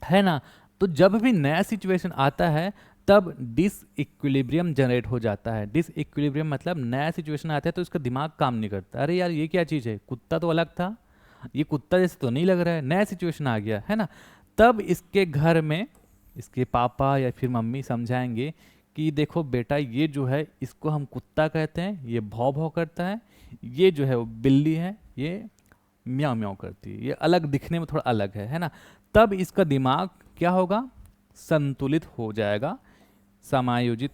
A: है ना। तो जब भी नया सिचुएशन आता है तब डिसइक्विलिब्रियम जनरेट हो जाता है। डिसइक्विलिब्रियम मतलब नया सिचुएशन आता है तो इसका दिमाग काम नहीं करता, अरे यार ये क्या चीज़ है, कुत्ता तो अलग था, ये कुत्ता जैसे तो नहीं लग रहा है, नया सिचुएशन आ गया, है ना। तब इसके घर में इसके पापा या फिर मम्मी समझाएंगे कि देखो बेटा, ये जो है इसको हम कुत्ता कहते हैं, ये भौं भौं करता है, ये जो है वो बिल्ली है, ये म्याऊं म्याऊं करती है, ये अलग दिखने में थोड़ा अलग है ना। तब इसका दिमाग क्या होगा, संतुलित हो जाएगा, समायोजित,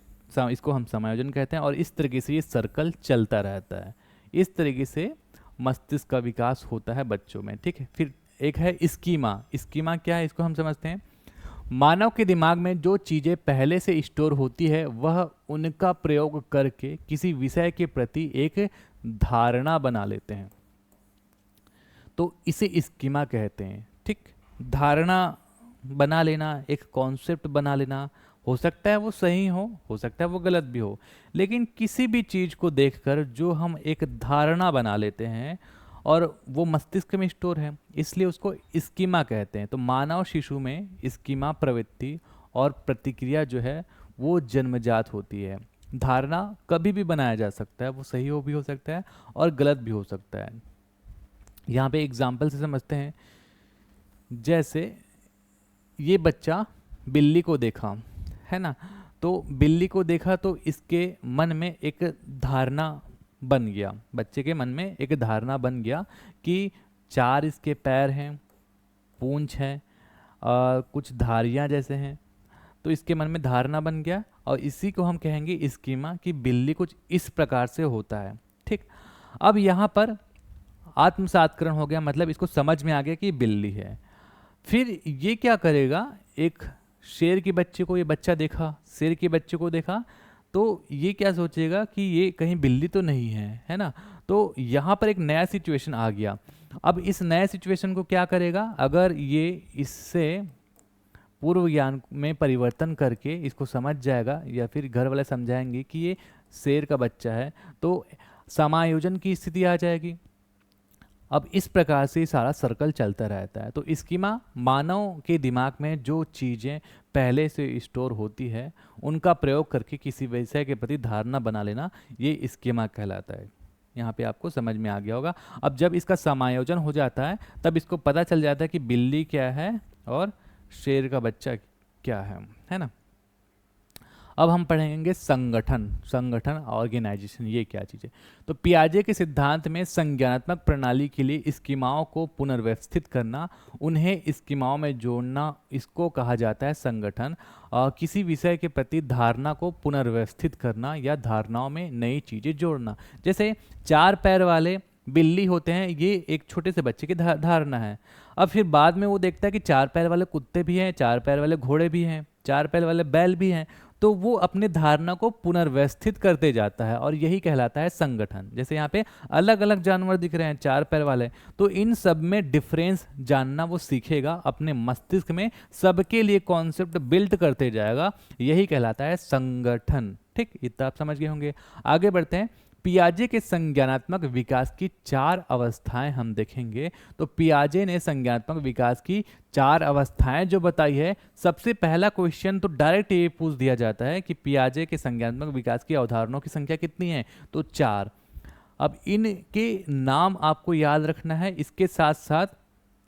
A: इसको हम समायोजन कहते हैं। और इस तरीके से ये सर्कल चलता रहता है। इस तरीके से मस्तिष्क का विकास होता है बच्चों में, ठीक है। फिर एक है स्कीमा। स्कीमा क्या है, इसको हम समझते हैं। मानव के दिमाग में जो चीज़ें पहले से स्टोर होती है वह उनका प्रयोग करके किसी विषय के प्रति एक धारणा बना लेते हैं, तो इसे स्कीमा कहते हैं, ठीक। धारणा बना लेना, एक कॉन्सेप्ट बना लेना, हो सकता है वो सही हो सकता है वो गलत भी हो, लेकिन किसी भी चीज़ को देखकर जो हम एक धारणा बना लेते हैं और वो मस्तिष्क में स्टोर है, इसलिए उसको स्कीमा कहते हैं। तो मानव शिशु में स्कीमा प्रवृत्ति और प्रतिक्रिया जो है वो जन्मजात होती है। धारणा कभी भी बनाया जा सकता है, वो सही हो भी हो सकता है और गलत भी हो सकता है। यहाँ पे एग्जाम्पल से समझते हैं। जैसे ये बच्चा बिल्ली को देखा, है ना, तो बिल्ली को देखा तो इसके मन में एक धारणा बन गया, बच्चे के मन में एक धारणा बन गया कि 4 इसके पैर हैं, पूंछ है, कुछ धारियां जैसे हैं, तो इसके मन में धारणा बन गया और इसी को हम कहेंगे स्कीमा, कि बिल्ली कुछ इस प्रकार से होता है, ठीक। अब यहाँ पर आत्मसात्करण हो गया, मतलब इसको समझ में आ गया कि बिल्ली है। फिर ये क्या करेगा, एक शेर के बच्चे को ये बच्चा देखा, शेर के बच्चे को देखा, तो ये क्या सोचेगा कि ये कहीं बिल्ली तो नहीं है ना। तो यहाँ पर एक नया सिचुएशन आ गया। अब इस नए सिचुएशन को क्या करेगा, अगर ये इससे पूर्व ज्ञान में परिवर्तन करके इसको समझ जाएगा या फिर घर वाले समझाएंगे कि ये शेर का बच्चा है, तो समायोजन की स्थिति आ जाएगी। अब इस प्रकार से सारा सर्कल चलता रहता है। तो स्कीमा मानव के दिमाग में जो चीज़ें पहले से स्टोर होती है उनका प्रयोग करके किसी विषय के प्रति धारणा बना लेना, ये स्कीमा कहलाता है। यहाँ पे आपको समझ में आ गया होगा। अब जब इसका समायोजन हो जाता है तब इसको पता चल जाता है कि बिल्ली क्या है और शेर का बच्चा क्या है ना। अब हम पढ़ेंगे संगठन ऑर्गेनाइजेशन, ये क्या चीज़ है। तो पियाजे के सिद्धांत में संज्ञानात्मक प्रणाली के लिए स्कीमाओं को पुनर्व्यवस्थित करना, उन्हें स्कीमाओं में जोड़ना, इसको कहा जाता है संगठन। किसी विषय के प्रति धारणा को पुनर्व्यवस्थित करना या धारणाओं में नई चीज़ें जोड़ना। जैसे 4 पैर वाले बिल्ली होते हैं, ये एक छोटे से बच्चे की धारणा है। अब फिर बाद में वो देखता है कि 4 पैर वाले कुत्ते भी हैं, 4 पैर वाले घोड़े भी हैं, 4 पैर वाले बैल भी हैं, तो वो अपने धारणा को पुनर्व्यवस्थित करते जाता है और यही कहलाता है संगठन। जैसे यहाँ पे अलग अलग जानवर दिख रहे हैं 4 पैर वाले, तो इन सब में डिफरेंस जानना वो सीखेगा, अपने मस्तिष्क में सबके लिए कॉन्सेप्ट बिल्ड करते जाएगा, यही कहलाता है संगठन, ठीक। इतना आप समझ गए होंगे। आगे बढ़ते हैं। पियाजे के संज्ञानात्मक विकास की 4 अवस्थाएं हम देखेंगे। तो पियाजे ने संज्ञानात्मक विकास की 4 अवस्थाएं जो बताई है, सबसे पहला क्वेश्चन तो डायरेक्ट ये पूछ दिया जाता है कि पियाजे के संज्ञानात्मक विकास की अवधारणाओं की संख्या कितनी है, तो 4। अब इनके नाम आपको याद रखना है, इसके साथ साथ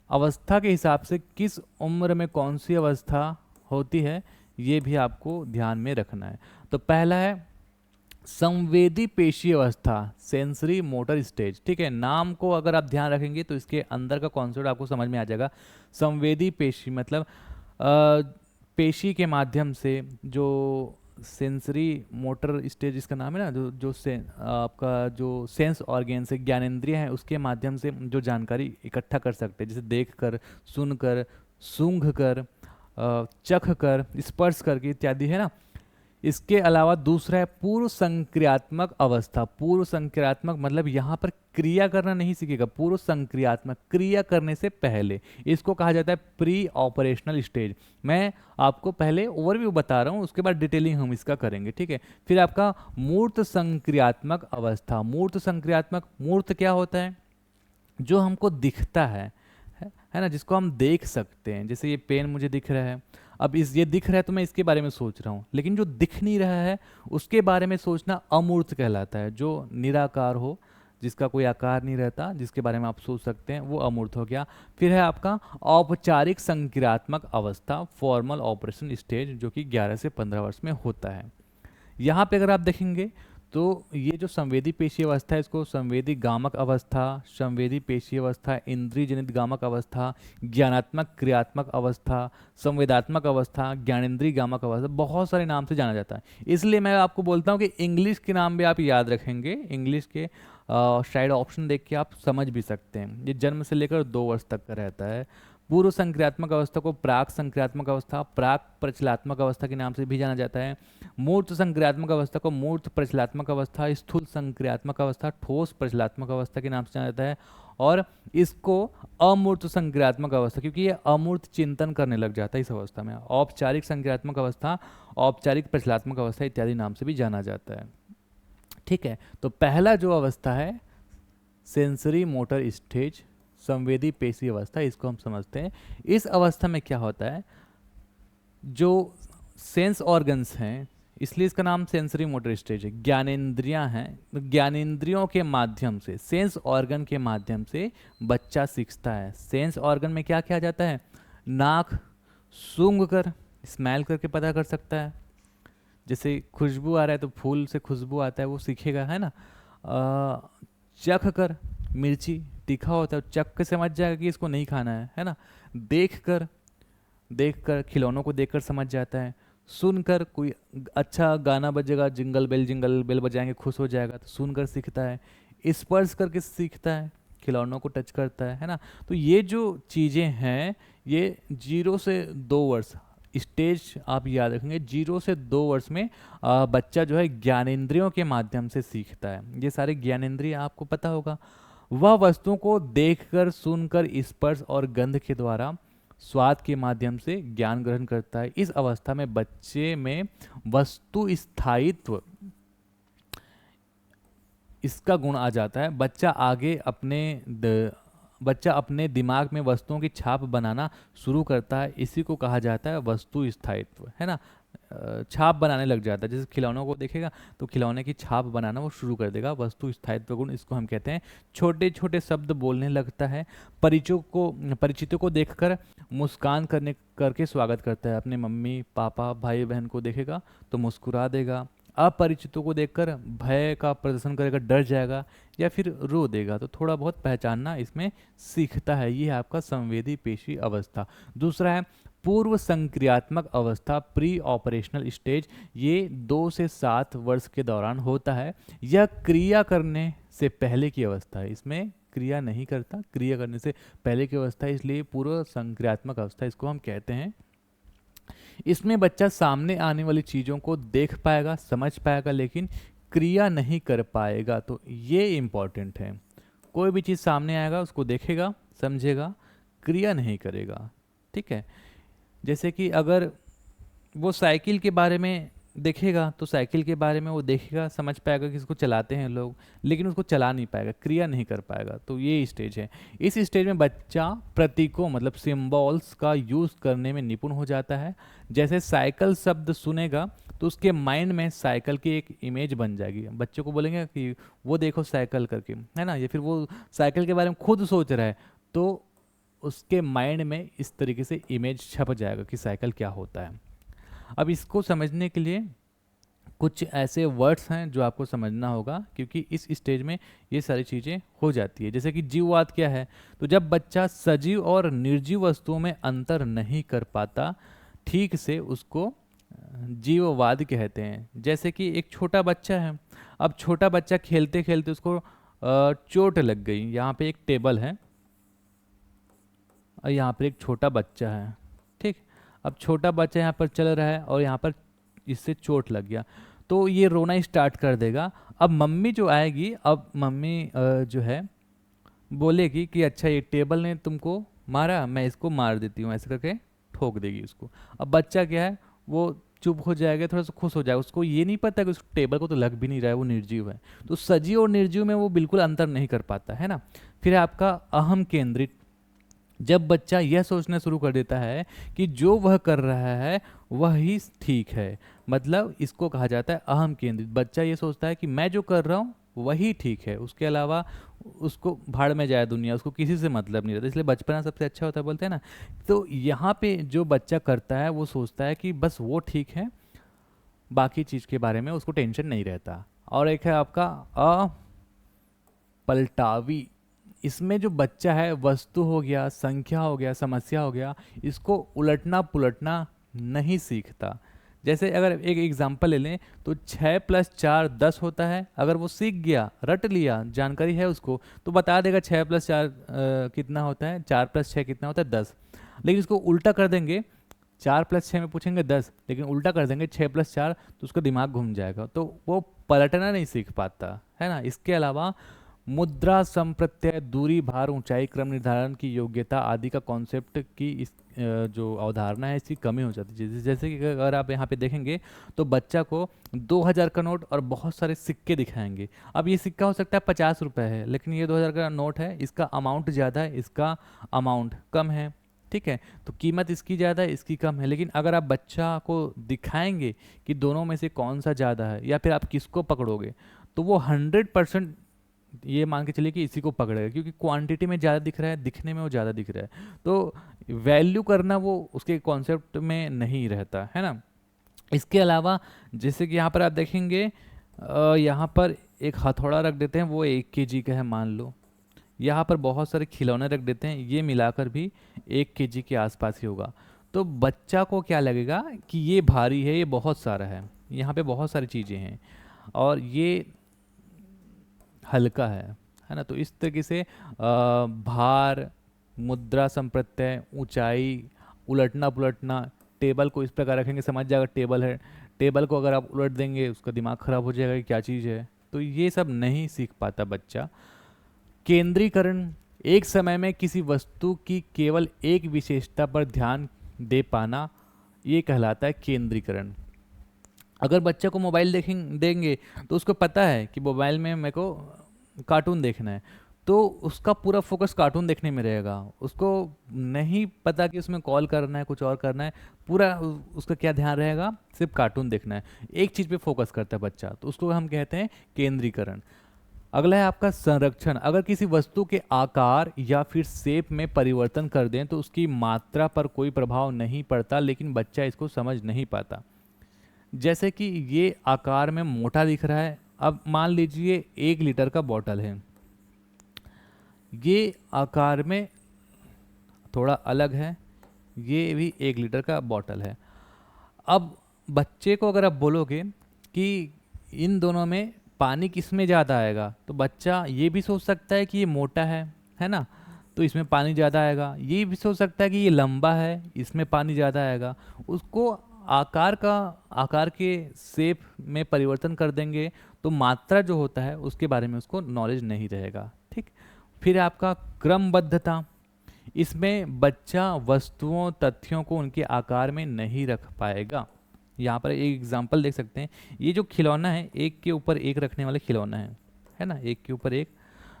A: अवस्था के हिसाब से किस उम्र में कौन सी अवस्था होती है ये भी आपको ध्यान में रखना है। तो पहला है संवेदी पेशी अवस्था, सेंसरी मोटर स्टेज, ठीक है। नाम को अगर आप ध्यान रखेंगे तो इसके अंदर का कॉन्सेप्ट आपको समझ में आ जाएगा। संवेदी पेशी मतलब पेशी के माध्यम से जो सेंसरी मोटर स्टेज इसका नाम है ना, जो आपका जो सेंस ऑर्गेन से ज्ञानेंद्रिय है उसके माध्यम से जो जानकारी इकट्ठा कर सकते हैं, जैसे देख कर, सुन कर, सूंघ कर, चख कर, स्पर्श करके इत्यादि, है ना। इसके अलावा दूसरा है पूर्व संक्रियात्मक अवस्था। पूर्व संक्रियात्मक मतलब यहाँ पर क्रिया करना नहीं सीखेगा, पूर्व संक्रियात्मक क्रिया करने से पहले, इसको कहा जाता है प्री ऑपरेशनल स्टेज। मैं आपको पहले ओवरव्यू बता रहा हूँ, उसके बाद डिटेलिंग हम इसका करेंगे, ठीक है। फिर आपका मूर्त संक्रियात्मक अवस्था। मूर्त संक्रियात्मक, मूर्त क्या होता है, जो हमको दिखता है ना, जिसको हम देख सकते हैं। जैसे ये पेन मुझे दिख रहा है, अब इस ये दिख रहा है तो मैं इसके बारे में सोच रहा हूँ, लेकिन जो दिख नहीं रहा है उसके बारे में सोचना अमूर्त कहलाता है। जो निराकार हो, जिसका कोई आकार नहीं रहता, जिसके बारे में आप सोच सकते हैं, वो अमूर्त हो गया। फिर है आपका औपचारिक संक्रियात्मक अवस्था, फॉर्मल ऑपरेशन स्टेज, जो कि 11 से 15 वर्ष में होता है। यहाँ पे अगर आप देखेंगे तो ये जो संवेदी पेशी अवस्था है, इसको संवेदी गामक अवस्था, संवेदी पेशी अवस्था, इंद्रिय जनित गामक अवस्था, ज्ञानात्मक क्रियात्मक अवस्था, संवेदात्मक अवस्था, ज्ञानेंद्रिय गामक अवस्था, बहुत सारे नाम से जाना जाता है। इसलिए मैं आपको बोलता हूँ कि इंग्लिश के नाम भी आप याद रखेंगे। इंग्लिश के शायद ऑप्शन देख के आप समझ भी सकते हैं। ये जन्म से लेकर 2 वर्ष तक का रहता है। पूर्व संक्रियात्मक अवस्था को प्राक संक्रियात्मक अवस्था, प्राक प्रचलात्मक अवस्था के नाम से भी जाना जाता है। मूर्त संक्रियात्मक अवस्था को मूर्त प्रचलात्मक अवस्था, स्थूल संक्रियात्मक अवस्था, ठोस प्रचलात्मक अवस्था के नाम से जाना जाता है। और इसको अमूर्त संक्रियात्मक अवस्था, क्योंकि ये अमूर्त चिंतन करने लग जाता है इस अवस्था में। औपचारिक संक्रियात्मक अवस्था, औपचारिक प्रचलात्मक अवस्था इत्यादि नाम से भी जाना जाता है। ठीक है, तो पहला जो अवस्था है सेंसरी मोटर स्टेज, संवेदी पेशी अवस्था, इसको हम समझते हैं। इस अवस्था में क्या होता है, जो सेंस ऑर्गन्स हैं, इसलिए इसका नाम सेंसरी मोटर स्टेज है, ज्ञानेंद्रियां हैं, तो ज्ञानेंद्रियों के माध्यम से, सेंस ऑर्गन के माध्यम से बच्चा सीखता है। सेंस ऑर्गन में क्या किया जाता है, नाक सूंघ कर, स्मेल करके पता कर सकता है। जैसे खुशबू आ रहा है तो फूल से खुशबू आता है, वो सीखेगा, है ना। चख कर, मिर्ची तीखा होता है, चख के समझ जाएगा कि इसको नहीं खाना है ना। देख कर, खिलौनों को देखकर समझ जाता है। सुनकर, कोई अच्छा गाना बजेगा, जिंगल बेल बजाएंगे, खुश हो जाएगा, तो सुनकर सीखता है। स्पर्श करके सीखता है, खिलौनों को टच करता है ना। तो ये जो चीज़ें हैं, ये 0 से 2 वर्ष स्टेज आप याद रखेंगे। 0 से 2 वर्ष में बच्चा जो है ज्ञानेंद्रियों के माध्यम से सीखता है। ये सारे ज्ञानेंद्रिय आपको पता होगा। वह वस्तुओं को देखकर, सुनकर, स्पर्श और गंध के द्वारा, स्वाद के माध्यम से ज्ञान ग्रहण करता है। इस अवस्था में बच्चे में वस्तु स्थायित्व, इसका गुण आ जाता है। बच्चा अपने दिमाग में वस्तुओं की छाप बनाना शुरू करता है। इसी को कहा जाता है वस्तु स्थायित्व, है ना। छाप बनाने लग जाता है। जैसे खिलौनों को देखेगा तो खिलौने की छाप बनाना वो शुरू कर देगा। वस्तु स्थायित्व गुण, इसको हम कहते हैं। छोटे छोटे शब्द बोलने लगता है। परिचितों को देखकर मुस्कान करके स्वागत करता है। अपने मम्मी पापा भाई बहन को देखेगा तो मुस्कुरा देगा। अपरिचितों को देखकर भय का प्रदर्शन करेगा, डर जाएगा या फिर रो देगा। तो थोड़ा बहुत पहचानना इसमें सीखता है। ये है आपका संवेदी पेशी अवस्था। दूसरा है पूर्व संक्रियात्मक अवस्था, प्री ऑपरेशनल स्टेज। ये 2 से 7 वर्ष के दौरान होता है। यह क्रिया करने से पहले की अवस्था है। इसमें क्रिया नहीं करता, क्रिया करने से पहले की अवस्था है, इसलिए पूर्व संक्रियात्मक अवस्था इसको हम कहते हैं। इसमें बच्चा सामने आने वाली चीज़ों को देख पाएगा, समझ पाएगा, लेकिन क्रिया नहीं कर पाएगा। तो ये इम्पॉर्टेंट है। कोई भी चीज़ सामने आएगा, उसको देखेगा, समझेगा, क्रिया नहीं करेगा। ठीक है। जैसे कि अगर वो साइकिल के बारे में देखेगा तो साइकिल के बारे में वो देखेगा, समझ पाएगा कि इसको चलाते हैं लोग, लेकिन उसको चला नहीं पाएगा, क्रिया नहीं कर पाएगा। तो ये स्टेज है। इस स्टेज में बच्चा प्रतीकों मतलब सिंबल्स का यूज़ करने में निपुण हो जाता है। जैसे साइकिल शब्द सुनेगा तो उसके माइंड में साइकिल की एक इमेज बन जाएगी। बच्चों को बोलेंगे कि वो देखो साइकिल करके, है ना, या फिर वो साइकिल के बारे में खुद सोच रहा है, तो उसके माइंड में इस तरीके से इमेज छप जाएगा कि साइकिल क्या होता है। अब इसको समझने के लिए कुछ ऐसे वर्ड्स हैं जो आपको समझना होगा, क्योंकि इस स्टेज में ये सारी चीज़ें हो जाती है। जैसे कि जीववाद क्या है, तो जब बच्चा सजीव और निर्जीव वस्तुओं में अंतर नहीं कर पाता ठीक से, उसको जीववाद कहते हैं। जैसे कि एक छोटा बच्चा है, अब छोटा बच्चा खेलते खेलते उसको चोट लग गई। यहाँ पे एक टेबल है और यहाँ पर एक छोटा बच्चा है। ठीक, अब छोटा बच्चा यहाँ पर चल रहा है और यहाँ पर इससे चोट लग गया, तो ये रोना स्टार्ट कर देगा। अब मम्मी जो आएगी, अब मम्मी जो है बोलेगी कि अच्छा ये टेबल ने तुमको मारा, मैं इसको मार देती हूँ, ऐसे करके ठोक देगी उसको। अब बच्चा क्या है, वो चुप हो जाएगा, थोड़ा सा खुश हो जाएगा, उसको ये नहीं पता कि उस टेबल को तो लग भी नहीं रहा है, वो निर्जीव है। तो सजीव और निर्जीव में वो बिल्कुल अंतर नहीं कर पाता है ना। फिर है आपका अहम केंद्रित। जब बच्चा यह सोचना शुरू कर देता है कि जो वह कर रहा है वह ही ठीक है, मतलब इसको कहा जाता है अहम केंद्रित। बच्चा ये सोचता है कि मैं जो कर रहा हूँ वही ठीक है, उसके अलावा उसको भाड़ में जाए दुनिया, उसको किसी से मतलब नहीं रहता, इसलिए बचपना सबसे अच्छा होता है बोलते हैं ना। तो यहाँ पे जो बच्चा करता है वो सोचता है कि बस वो ठीक है, बाकी चीज़ के बारे में उसको टेंशन नहीं रहता। और एक है आपका अपलटावी। इसमें जो बच्चा है वस्तु हो गया, संख्या हो गया, समस्या हो गया, इसको उलटना पुलटना नहीं सीखता। जैसे अगर एक एग्जांपल ले लें तो 6+4 10 होता है। अगर वो सीख गया, रट लिया, जानकारी है उसको, तो बता देगा 6+4 कितना होता है, 4+6 कितना होता है, 10। लेकिन इसको उल्टा कर देंगे, 4+6 में पूछेंगे 10, लेकिन उल्टा कर देंगे 6+4, तो उसका दिमाग घूम जाएगा, तो वो पलटना नहीं सीख पाता है ना। इसके अलावा मुद्रा, संप्रत्यय, दूरी, भार, ऊंचाई, क्रम निर्धारण की योग्यता आदि का कॉन्सेप्ट की इस जो अवधारणा है इसकी कमी हो जाती है। जैसे कि अगर आप यहाँ पे देखेंगे तो बच्चा को 2000 का नोट और बहुत सारे सिक्के दिखाएंगे। अब ये सिक्का हो सकता है 50 रुपये है, लेकिन ये 2000 का नोट है, इसका अमाउंट ज़्यादा है, इसका अमाउंट कम है, ठीक है, तो कीमत इसकी ज़्यादा है, इसकी कम है। लेकिन अगर आप बच्चा को दिखाएंगे कि दोनों में से कौन सा ज़्यादा है, या फिर आप किसको पकड़ोगे, तो वो 100% ये मान के चलिए कि इसी को पकड़ेगा, क्योंकि क्वांटिटी में ज़्यादा दिख रहा है, दिखने में वो ज़्यादा दिख रहा है, तो वैल्यू करना वो उसके कॉन्सेप्ट में नहीं रहता है ना। इसके अलावा जैसे कि यहाँ पर आप देखेंगे, यहाँ पर एक हथौड़ा रख देते हैं, वो 1 kg का है मान लो। यहाँ पर बहुत सारे खिलौने रख देते हैं, ये मिलाकर भी 1 kg के आसपास ही होगा। तो बच्चा को क्या लगेगा कि ये भारी है, ये बहुत सारा है, यहाँ पे बहुत सारी चीज़ें हैं और ये हल्का है ना। तो इस तरीके से भार, मुद्रा, संप्रत्यय, ऊंचाई, उलटना पुलटना, टेबल को इस प्रकार रखेंगे, समझ जाएगा टेबल है, टेबल को अगर आप उलट देंगे उसका दिमाग खराब हो जाएगा कि क्या चीज़ है। तो ये सब नहीं सीख पाता बच्चा। केंद्रीकरण, एक समय में किसी वस्तु की केवल एक विशेषता पर ध्यान दे पाना, ये कहलाता है केंद्रीकरण। अगर बच्चे को मोबाइल देंगे तो उसको पता है कि मोबाइल में मेरे को कार्टून देखना है, तो उसका पूरा फोकस कार्टून देखने में रहेगा, उसको नहीं पता कि उसमें कॉल करना है, कुछ और करना है, पूरा उसका क्या ध्यान रहेगा, सिर्फ कार्टून देखना है, एक चीज़ पे फोकस करता है बच्चा, तो उसको हम कहते हैं केंद्रीकरण। अगला है आपका संरक्षण। अगर किसी वस्तु के आकार या फिर शेप में परिवर्तन कर दें तो उसकी मात्रा पर कोई प्रभाव नहीं पड़ता, लेकिन बच्चा इसको समझ नहीं पाता। जैसे कि ये आकार में मोटा दिख रहा है, अब मान लीजिए 1 लीटर का बॉटल है, ये आकार में थोड़ा अलग है, ये भी 1 लीटर का बॉटल है। अब बच्चे को अगर आप बोलोगे कि इन दोनों में पानी किस में ज़्यादा आएगा, तो बच्चा ये भी सोच सकता है कि ये मोटा है ना, तो इसमें पानी ज़्यादा आएगा। ये भी सोच सकता है कि ये लंबा है, इसमें पानी ज़्यादा आएगा। उसको आकार के शेप में परिवर्तन कर देंगे तो मात्रा जो होता है उसके बारे में उसको नॉलेज नहीं रहेगा, ठीक। फिर आपका क्रमबद्धता, इसमें बच्चा वस्तुओं, तथ्यों को उनके आकार में नहीं रख पाएगा। यहाँ पर एक एग्जांपल देख सकते हैं, ये जो खिलौना है, एक के ऊपर एक रखने वाला खिलौना है ना, एक के ऊपर एक,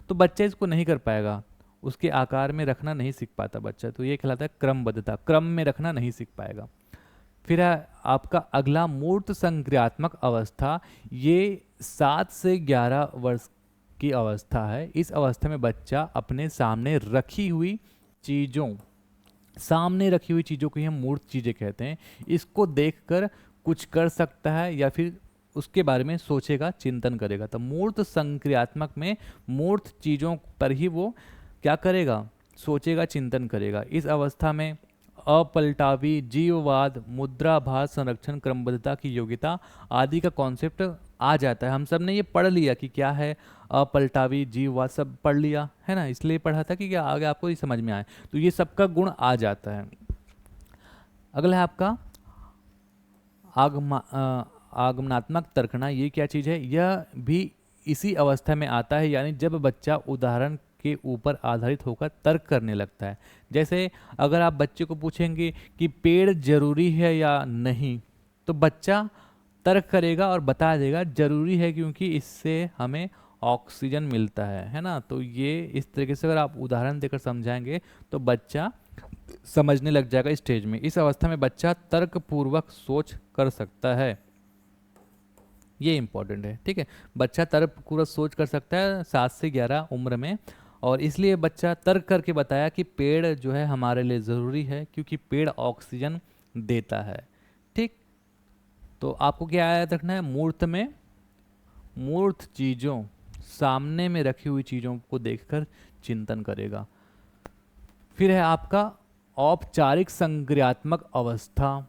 A: तो बच्चा इसको नहीं कर पाएगा, उसके आकार में रखना नहीं सीख पाता बच्चा, तो ये कहलाता है क्रमबद्धता, क्रम में रखना नहीं सीख पाएगा। फिर है आपका अगला मूर्त संक्रियात्मक अवस्था, ये 7 से 11 वर्ष की अवस्था है। इस अवस्था में बच्चा अपने सामने रखी हुई चीज़ों को ही हम मूर्त चीज़ें कहते हैं, इसको देखकर कुछ कर सकता है या फिर उसके बारे में सोचेगा, चिंतन करेगा। तो मूर्त संक्रियात्मक में मूर्त चीज़ों पर ही वो क्या करेगा, सोचेगा, चिंतन करेगा। इस अवस्था में अपलटावी, जीववाद, मुद्रा, भार, संरक्षण, क्रमबद्धता की योग्यता आदि का कॉन्सेप्ट आ जाता है। हम सब ने ये पढ़ लिया कि क्या है अपलटावी, जीववाद, सब पढ़ लिया है ना, इसलिए पढ़ा था कि क्या आगे आपको ये समझ में आए, तो ये सबका गुण आ जाता है। अगला है आपका आगमनात्मक तर्कना। ये क्या चीज़ है, यह भी इसी अवस्था में आता है, यानी जब बच्चा उदाहरण के ऊपर आधारित होकर तर्क करने लगता है। जैसे अगर आप बच्चे को पूछेंगे कि पेड़ जरूरी है या नहीं, तो बच्चा तर्क करेगा और बता देगा जरूरी है क्योंकि इससे हमें ऑक्सीजन मिलता है ना। तो ये इस तरीके से अगर आप उदाहरण देकर समझाएंगे तो बच्चा समझने लग जाएगा स्टेज में। इस अवस्था में बच्चा तर्कपूर्वक सोच कर सकता है, ये इंपॉर्टेंट है। ठीक है, बच्चा तर्कपूर्वक सोच कर सकता है 7 से 11 उम्र में, और इसलिए बच्चा तर्क करके बताया कि पेड़ जो है हमारे लिए ज़रूरी है क्योंकि पेड़ ऑक्सीजन देता है। ठीक, तो आपको क्या याद रखना है, मूर्त चीज़ों, सामने में रखी हुई चीज़ों को देखकर चिंतन करेगा। फिर है आपका औपचारिक संक्रियात्मक अवस्था।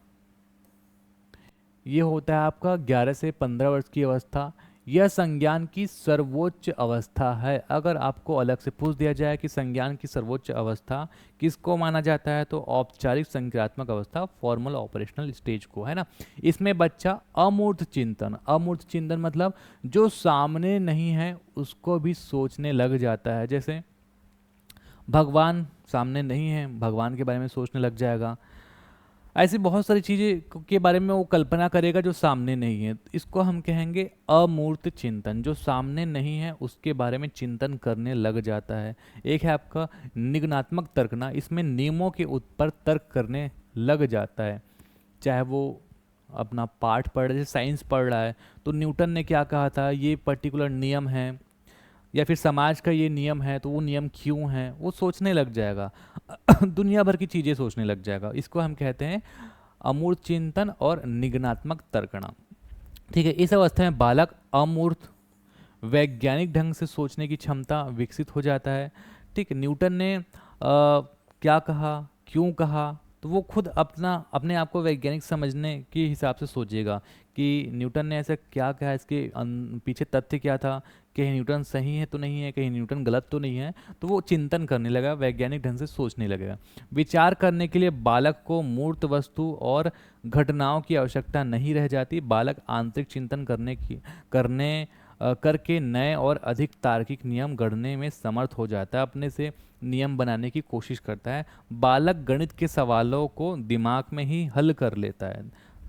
A: ये होता है आपका 11 से 15 वर्ष की अवस्था। यह संज्ञान की सर्वोच्च अवस्था है। अगर आपको अलग से पूछ दिया जाए कि संज्ञान की सर्वोच्च अवस्था किसको माना जाता है, तो औपचारिक संक्रियात्मक अवस्था, फॉर्मल ऑपरेशनल स्टेज को, है ना। इसमें बच्चा अमूर्त चिंतन मतलब जो सामने नहीं है उसको भी सोचने लग जाता है। जैसे भगवान सामने नहीं है, भगवान के बारे में सोचने लग जाएगा। ऐसी बहुत सारी चीज़ें के बारे में वो कल्पना करेगा जो सामने नहीं है। इसको हम कहेंगे अमूर्त चिंतन, जो सामने नहीं है उसके बारे में चिंतन करने लग जाता है। एक है आपका निगनात्मक तर्कना, इसमें नियमों के ऊपर तर्क करने लग जाता है। चाहे वो अपना पाठ पढ़ रहे, जैसे साइंस पढ़ रहा है तो न्यूटन ने क्या कहा था, ये पर्टिकुलर नियम है, या फिर समाज का ये नियम है तो वो नियम क्यों है, वो सोचने लग जाएगा। दुनिया भर की चीज़ें सोचने लग जाएगा। इसको हम कहते हैं अमूर्त चिंतन और निगनात्मक तर्कणा। ठीक है, इस अवस्था में बालक अमूर्त वैज्ञानिक ढंग से सोचने की क्षमता विकसित हो जाता है। ठीक है, न्यूटन ने क्या कहा, क्यों कहा, तो वो खुद अपने आप को वैज्ञानिक समझने के हिसाब से सोचेगा कि न्यूटन ने ऐसा क्या कहा, इसके पीछे तथ्य क्या था, कहीं न्यूटन सही है तो नहीं है, कहीं न्यूटन गलत तो नहीं है। तो वो चिंतन करने लगा, वैज्ञानिक ढंग से सोचने लगेगा। विचार करने के लिए बालक को मूर्त वस्तु और घटनाओं की आवश्यकता नहीं रह जाती। बालक आंतरिक चिंतन करके नए और अधिक तार्किक नियम गढ़ने में समर्थ हो जाता है, अपने से नियम बनाने की कोशिश करता है। बालक गणित के सवालों को दिमाग में ही हल कर लेता है,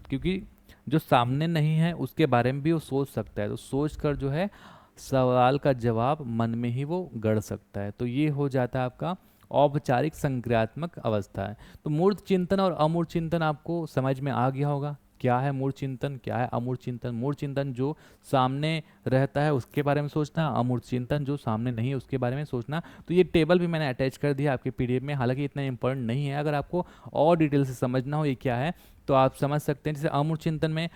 A: क्योंकि जो सामने नहीं है उसके बारे में भी वो सोच सकता है। तो सोच कर जो है सवाल का जवाब मन में ही वो गढ़ सकता है। तो ये हो जाता है आपका औपचारिक संक्रियात्मक अवस्था है। तो मूर्त चिंतन और अमूर्त चिंतन आपको समझ में आ गया होगा। क्या है मूर्त चिंतन, क्या है अमूर्त चिंतन। मूर्त चिंतन जो सामने रहता है उसके बारे में सोचना, अमूर्त चिंतन जो सामने नहीं है उसके बारे में सोचना। तो ये टेबल भी मैंने अटैच कर दिया आपके पीडीएफ में, हालांकि इतना इंपॉर्टेंट नहीं है। अगर आपको और डिटेल से समझना हो ये क्या है तो आप समझ सकते हैं। जैसे अमूर्त चिंतन में,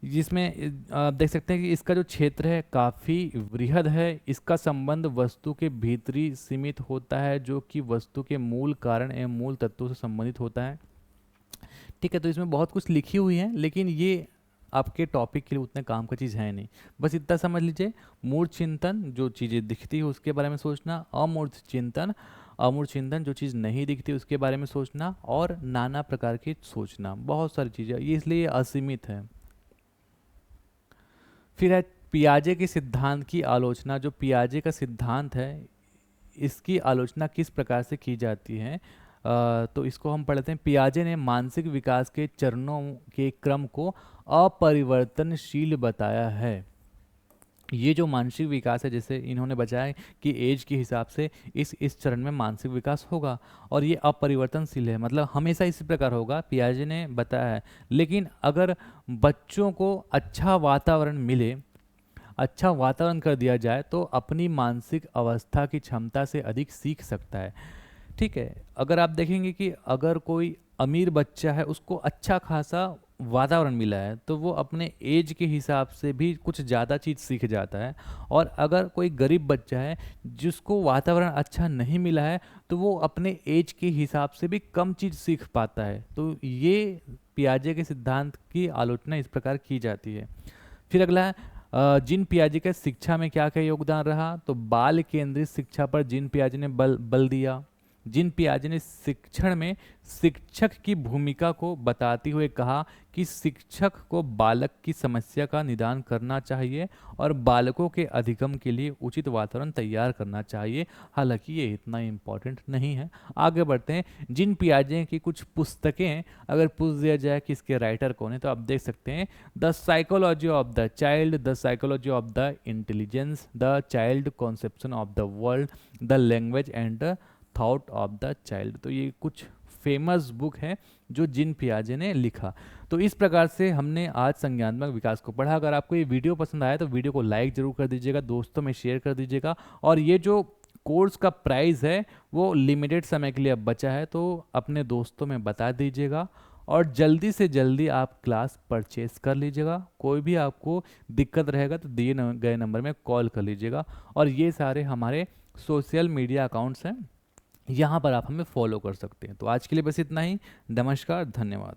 A: जिसमें आप देख सकते हैं कि इसका जो क्षेत्र है काफ़ी वृहद है। इसका संबंध वस्तु के भीतरी सीमित होता है, जो कि वस्तु के मूल कारण एवं मूल तत्वों से संबंधित होता है। ठीक है, तो इसमें बहुत कुछ लिखी हुई है, लेकिन ये आपके टॉपिक के लिए उतने काम का चीज़ है नहीं। बस इतना समझ लीजिए, मूर्त चिंतन जो चीज़ें दिखती है उसके बारे में सोचना, अमूर्त चिंतन जो चीज़ नहीं दिखती उसके बारे में सोचना, और नाना प्रकार की सोचना, बहुत सारी चीज़ें, ये इसलिए असीमित है। फिर है पियाजे के सिद्धांत की आलोचना। जो पियाजे का सिद्धांत है इसकी आलोचना किस प्रकार से की जाती है, तो इसको हम पढ़ते हैं। पियाजे ने मानसिक विकास के चरणों के क्रम को अपरिवर्तनशील बताया है। ये जो मानसिक विकास है, जैसे इन्होंने बताया कि एज के हिसाब से इस चरण में मानसिक विकास होगा, और ये अपरिवर्तनशील है, मतलब हमेशा इसी प्रकार होगा, पियाजे ने बताया है। लेकिन अगर बच्चों को अच्छा वातावरण मिले, अच्छा वातावरण कर दिया जाए, तो अपनी मानसिक अवस्था की क्षमता से अधिक सीख सकता है। ठीक है, अगर आप देखेंगे कि अगर कोई अमीर बच्चा है उसको अच्छा खासा वातावरण मिला है तो वो अपने एज के हिसाब से भी कुछ ज़्यादा चीज़ सीख जाता है, और अगर कोई गरीब बच्चा है जिसको वातावरण अच्छा नहीं मिला है तो वो अपने एज के हिसाब से भी कम चीज़ सीख पाता है। तो ये पियाजे के सिद्धांत की आलोचना इस प्रकार की जाती है। फिर अगला है जिन पियाजे का शिक्षा में क्या क्या योगदान रहा, तो बाल केंद्रित शिक्षा पर जिन पियाजे ने बल दिया। जिन पियाजे ने शिक्षण में शिक्षक की भूमिका को बताते हुए कहा कि शिक्षक को बालक की समस्या का निदान करना चाहिए और बालकों के अधिगम के लिए उचित वातावरण तैयार करना चाहिए। हालांकि ये इतना इम्पोर्टेंट नहीं है। आगे बढ़ते हैं। जिन पियाजे की कुछ पुस्तकें अगर पूछ दिया जाए कि इसके राइटर कौन है, तो आप देख सकते हैं the psychology of the child, the psychology of the intelligence, the child conception of the world, the language and the thought of the child. तो ये कुछ फेमस बुक है जो जिन पियाजे ने लिखा। तो इस प्रकार से हमने आज संज्ञानात्मक विकास को पढ़ा। अगर आपको ये वीडियो पसंद आया तो वीडियो को लाइक जरूर कर दीजिएगा, दोस्तों में शेयर कर दीजिएगा। और ये जो कोर्स का प्राइस है वो लिमिटेड समय के लिए अब बचा है, तो अपने दोस्तों में बता दीजिएगा और जल्दी से जल्दी आप क्लास परचेस कर लीजिएगा। कोई भी आपको दिक्कत रहेगा तो दिए गए नंबर में कॉल कर लीजिएगा। और ये सारे हमारे सोशल मीडिया अकाउंट्स हैं, यहाँ पर आप हमें फॉलो कर सकते हैं। तो आज के लिए बस इतना ही। नमस्कार, धन्यवाद।